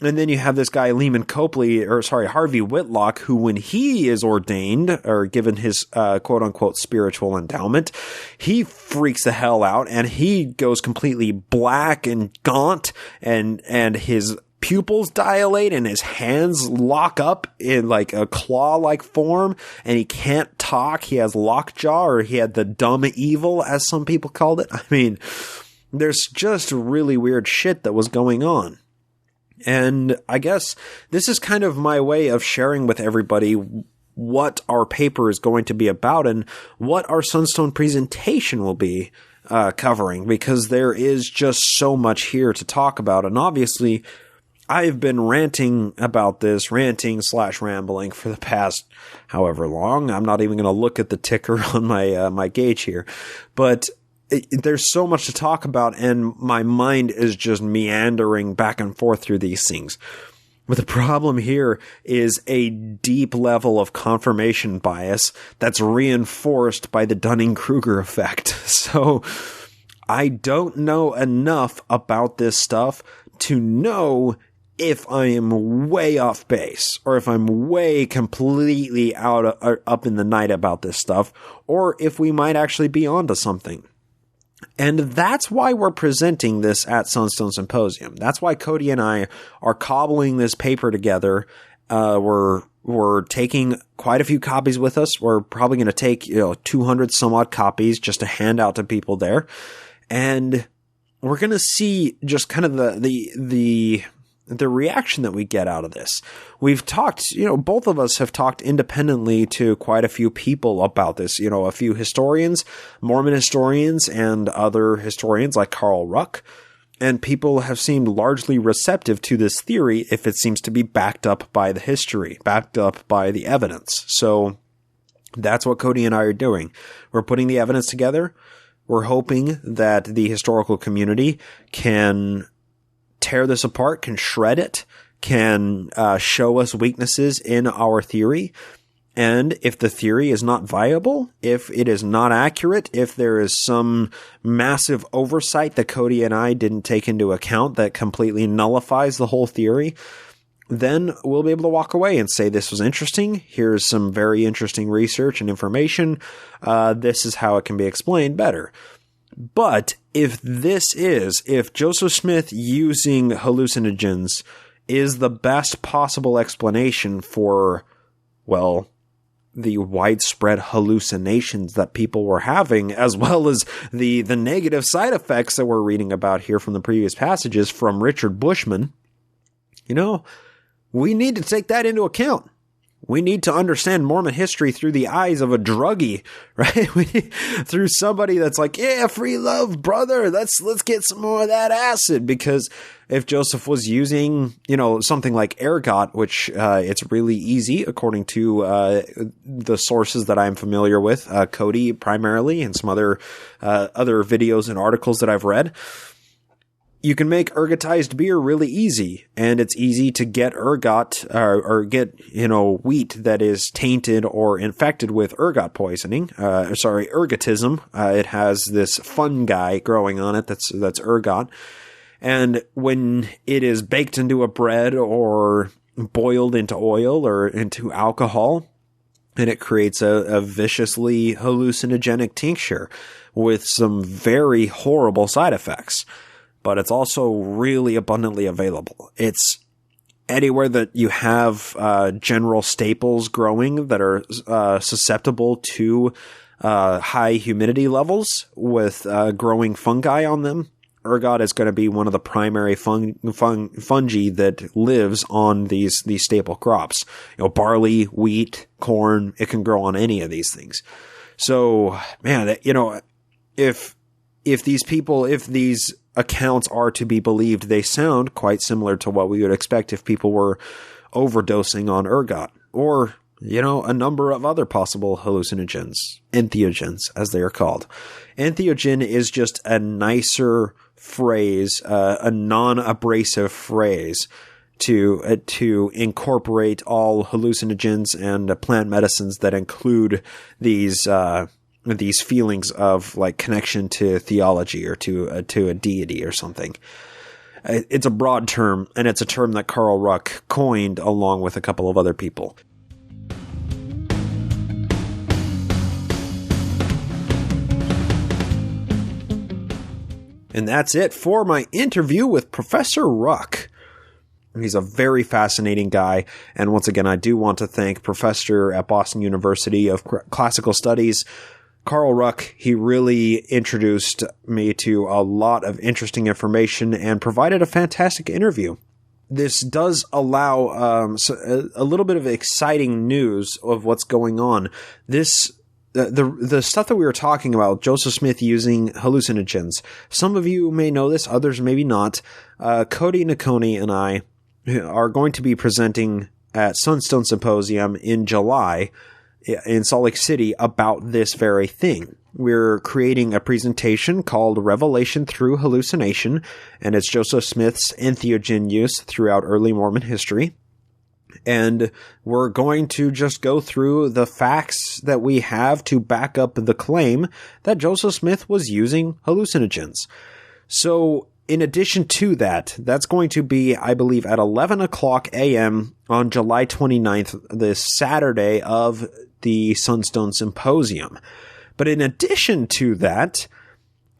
And then you have this guy, Harvey Whitlock, who when he is ordained or given his quote unquote spiritual endowment, he freaks the hell out and he goes completely black and gaunt and his pupils dilate and his hands lock up in like a claw-like form and he can't talk. He has lockjaw, or he had the dumb evil, as some people called it. I mean, there's just really weird shit that was going on. And I guess this is kind of my way of sharing with everybody what our paper is going to be about and what our Sunstone presentation will be covering, because there is just so much here to talk about. And obviously, I've been ranting about this, ranting/rambling for the past however long. I'm not even going to look at the ticker on my gauge here. But there's so much to talk about, and my mind is just meandering back and forth through these things. But the problem here is a deep level of confirmation bias that's reinforced by the Dunning-Kruger effect. So I don't know enough about this stuff to know if I am way off base, or if I'm way completely up in the night about this stuff, or if we might actually be onto something. And that's why we're presenting this at Sunstone Symposium. That's why Cody and I are cobbling this paper together. We're taking quite a few copies with us. We're probably going to take 200 some odd copies just to hand out to people there, and we're going to see just kind of the the reaction that we get out of this. We've talked, both of us have talked independently to quite a few people about this, a few historians, Mormon historians, and other historians like Carl Ruck. And people have seemed largely receptive to this theory if it seems to be backed up by the history, backed up by the evidence. So that's what Cody and I are doing. We're putting the evidence together. We're hoping that the historical community can tear this apart, can shred it, can show us weaknesses in our theory. And if the theory is not viable, if it is not accurate, if there is some massive oversight that Cody and I didn't take into account that completely nullifies the whole theory, then we'll be able to walk away and say, this was interesting. Here's some very interesting research and information. This is how it can be explained better. But if Joseph Smith using hallucinogens is the best possible explanation for, well, the widespread hallucinations that people were having, as well as the negative side effects that we're reading about here from the previous passages from Richard Bushman, we need to take that into account. We need to understand Mormon history through the eyes of a druggie, right? Through somebody that's like, yeah, free love, brother. Let's get some more of that acid. Because if Joseph was using, something like ergot, which it's really easy according to the sources that I'm familiar with, Cody primarily, and some other videos and articles that I've read. You can make ergotized beer really easy, and it's easy to get ergot or get, wheat that is tainted or infected with ergot poisoning. Ergotism. It has this fungi growing on it that's ergot. And when it is baked into a bread or boiled into oil or into alcohol, and it creates a viciously hallucinogenic tincture with some very horrible side effects. But it's also really abundantly available. It's anywhere that you have general staples growing that are susceptible to high humidity levels with growing fungi on them. Ergot is going to be one of the primary fungi that lives on these staple crops. Barley, wheat, corn, it can grow on any of these things. So, man, if these accounts are to be believed, they sound quite similar to what we would expect if people were overdosing on ergot or, a number of other possible hallucinogens, entheogens, as they are called. Entheogen is just a nicer phrase, a non-abrasive phrase to incorporate all hallucinogens and plant medicines that include these feelings of like connection to theology or to a deity or something. It's a broad term, and it's a term that Carl Ruck coined along with a couple of other people. And that's it for my interview with Professor Ruck. He's a very fascinating guy. And once again, I do want to thank Professor at Boston University of Classical Studies, Carl Ruck. He really introduced me to a lot of interesting information and provided a fantastic interview. This does allow a little bit of exciting news of what's going on. The stuff that we were talking about, Joseph Smith using hallucinogens. Some of you may know this, others maybe not. Cody Nakoni and I are going to be presenting at Sunstone Symposium in July in Salt Lake City about this very thing. We're creating a presentation called Revelation Through Hallucination, and it's Joseph Smith's entheogen use throughout early Mormon history. And we're going to just go through the facts that we have to back up the claim that Joseph Smith was using hallucinogens. So, in addition to that, that's going to be, I believe, at 11 o'clock a.m. on July 29th, this Saturday of the Sunstone Symposium. But in addition to that,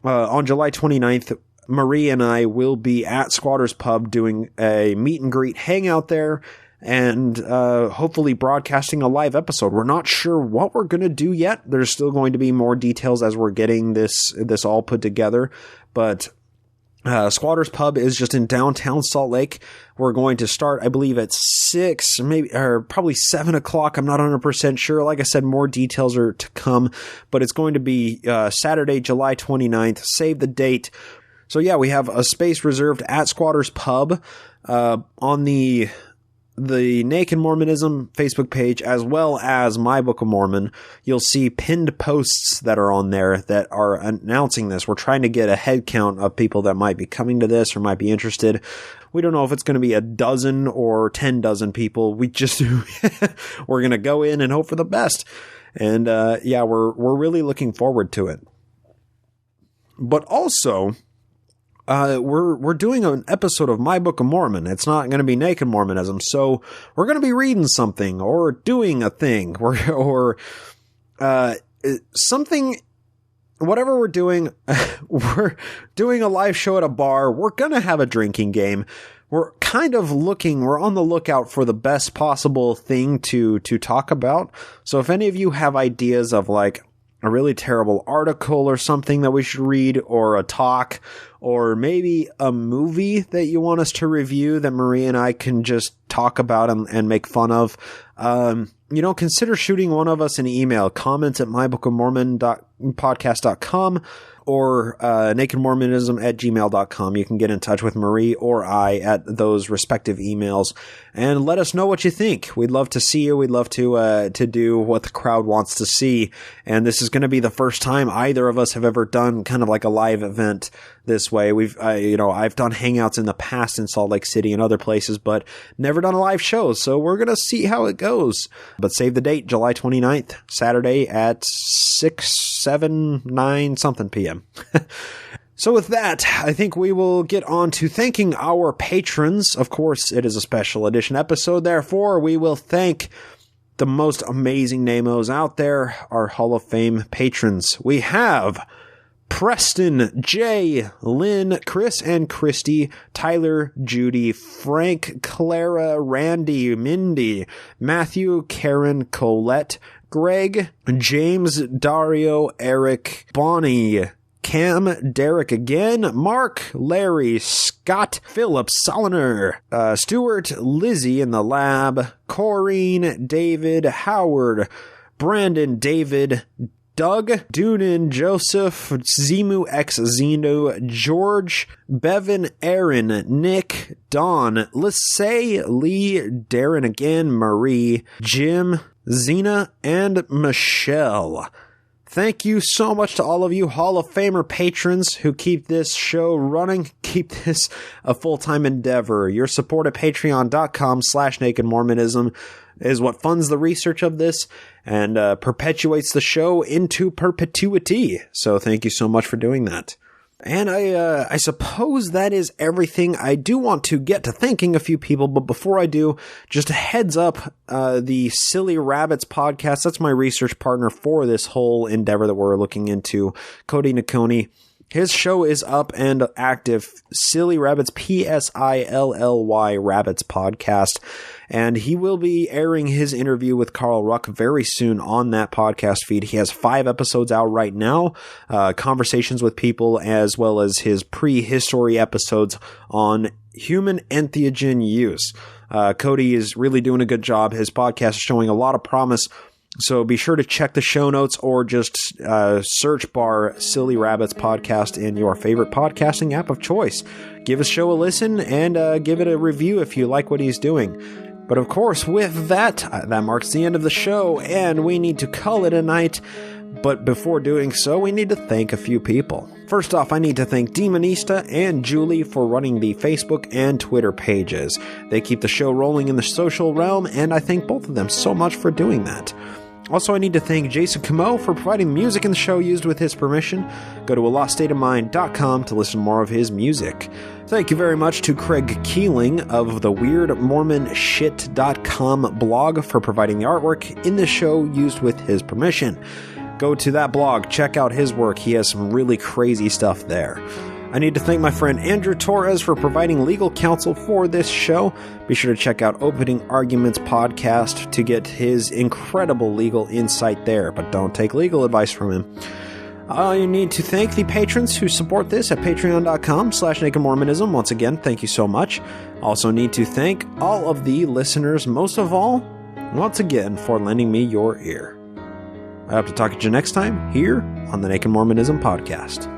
on July 29th, Marie and I will be at Squatter's Pub doing a meet and greet hangout there, and hopefully broadcasting a live episode. We're not sure what we're going to do yet. There's still going to be more details as we're getting this all put together, but Squatters Pub is just in downtown Salt Lake. We're going to start, I believe, at 6, maybe, or probably 7 o'clock. I'm not 100% sure. Like I said, more details are to come, but it's going to be Saturday, July 29th. Save the date. So yeah, we have a space reserved at Squatters Pub on the Naked Mormonism Facebook page, as well as My Book of Mormon. You'll see pinned posts that are on there that are announcing this. We're trying to get a head count of people that might be coming to this or might be interested. We don't know if it's going to be a dozen or 10 dozen people. We just, we're going to go in and hope for the best. And, yeah, we're really looking forward to it. But also, we're doing an episode of My Book of Mormon. It's not going to be Naked Mormonism, so we're going to be reading something or doing a thing or something. Whatever we're doing a live show at a bar. We're going to have a drinking game. We're on the lookout for the best possible thing to talk about. So if any of you have ideas of like a really terrible article or something that we should read, or a talk, or maybe a movie that you want us to review that Marie and I can just talk about and make fun of, consider shooting one of us an email, comments at mybookofmormon.podcast.com or nakedmormonism@gmail.com. You can get in touch with Marie or I at those respective emails and let us know what you think. We'd love to see you. We'd love to do what the crowd wants to see. And this is going to be the first time either of us have ever done kind of like a live event this way. I've done hangouts in the past in Salt Lake City and other places, but never done a live show. So we're going to see how it goes. But save the date, July 29th, Saturday at 6, 7, 9 something p.m. So with that, I think we will get on to thanking our patrons. Of course, it is a special edition episode. Therefore, we will thank the most amazing namos out there, our Hall of Fame patrons. We have Preston, Jay, Lynn, Chris and Christy, Tyler, Judy, Frank, Clara, Randy, Mindy, Matthew, Karen, Colette, Greg, James, Dario, Eric, Bonnie, Cam, Derek again, Mark, Larry, Scott, Philip, Soliner, Stuart, Lizzie in the lab, Corrine, David, Howard, Brandon, David, Doug, Doonan, Joseph, Zimu X Zeno, George, Bevan, Aaron, Nick, Don, Lissay, Lee, Darren again, Marie, Jim, Zena, and Michelle. Thank you so much to all of you Hall of Famer patrons who keep this show running, keep this a full-time endeavor. Your support at patreon.com/nakedmormonism is what funds the research of this and perpetuates the show into perpetuity. So thank you so much for doing that. And I suppose that is everything. I do want to get to thanking a few people, but before I do, just a heads up, the Silly Rabbits podcast, that's my research partner for this whole endeavor that we're looking into, Cody Nakoni. His show is up and active, Silly Rabbits, P-S-I-L-L-Y Rabbits podcast, and he will be airing his interview with Carl Ruck very soon on that podcast feed. He has 5 episodes out right now, conversations with people, as well as his prehistory episodes on human entheogen use. Cody is really doing a good job. His podcast is showing a lot of promise. So be sure to check the show notes or just search bar Silly Rabbits podcast in your favorite podcasting app of choice. Give his show a listen and give it a review if you like what he's doing. But of course, with that, that marks the end of the show, and we need to call it a night. But before doing so, we need to thank a few people. First off, I need to thank Demonista and Julie for running the Facebook and Twitter pages. They keep the show rolling in the social realm, and I thank both of them so much for doing that. Also, I need to thank Jason Camo for providing music in the show used with his permission. Go to aloststateofmind.com to listen to more of his music. Thank you very much to Craig Keeling of the WeirdMormonShit.com blog for providing the artwork in the show used with his permission. Go to that blog, check out his work. He has some really crazy stuff there. I need to thank my friend Andrew Torres for providing legal counsel for this show. Be sure to check out Opening Arguments podcast to get his incredible legal insight there, but don't take legal advice from him. You need to thank the patrons who support this at patreon.com/nakedmormonism. Once again, thank you so much. Also need to thank all of the listeners, most of all, once again, for lending me your ear. I hope to talk to you next time here on the Naked Mormonism Podcast.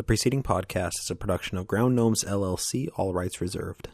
preceding podcast is a production of Ground Gnomes LLC, all rights reserved.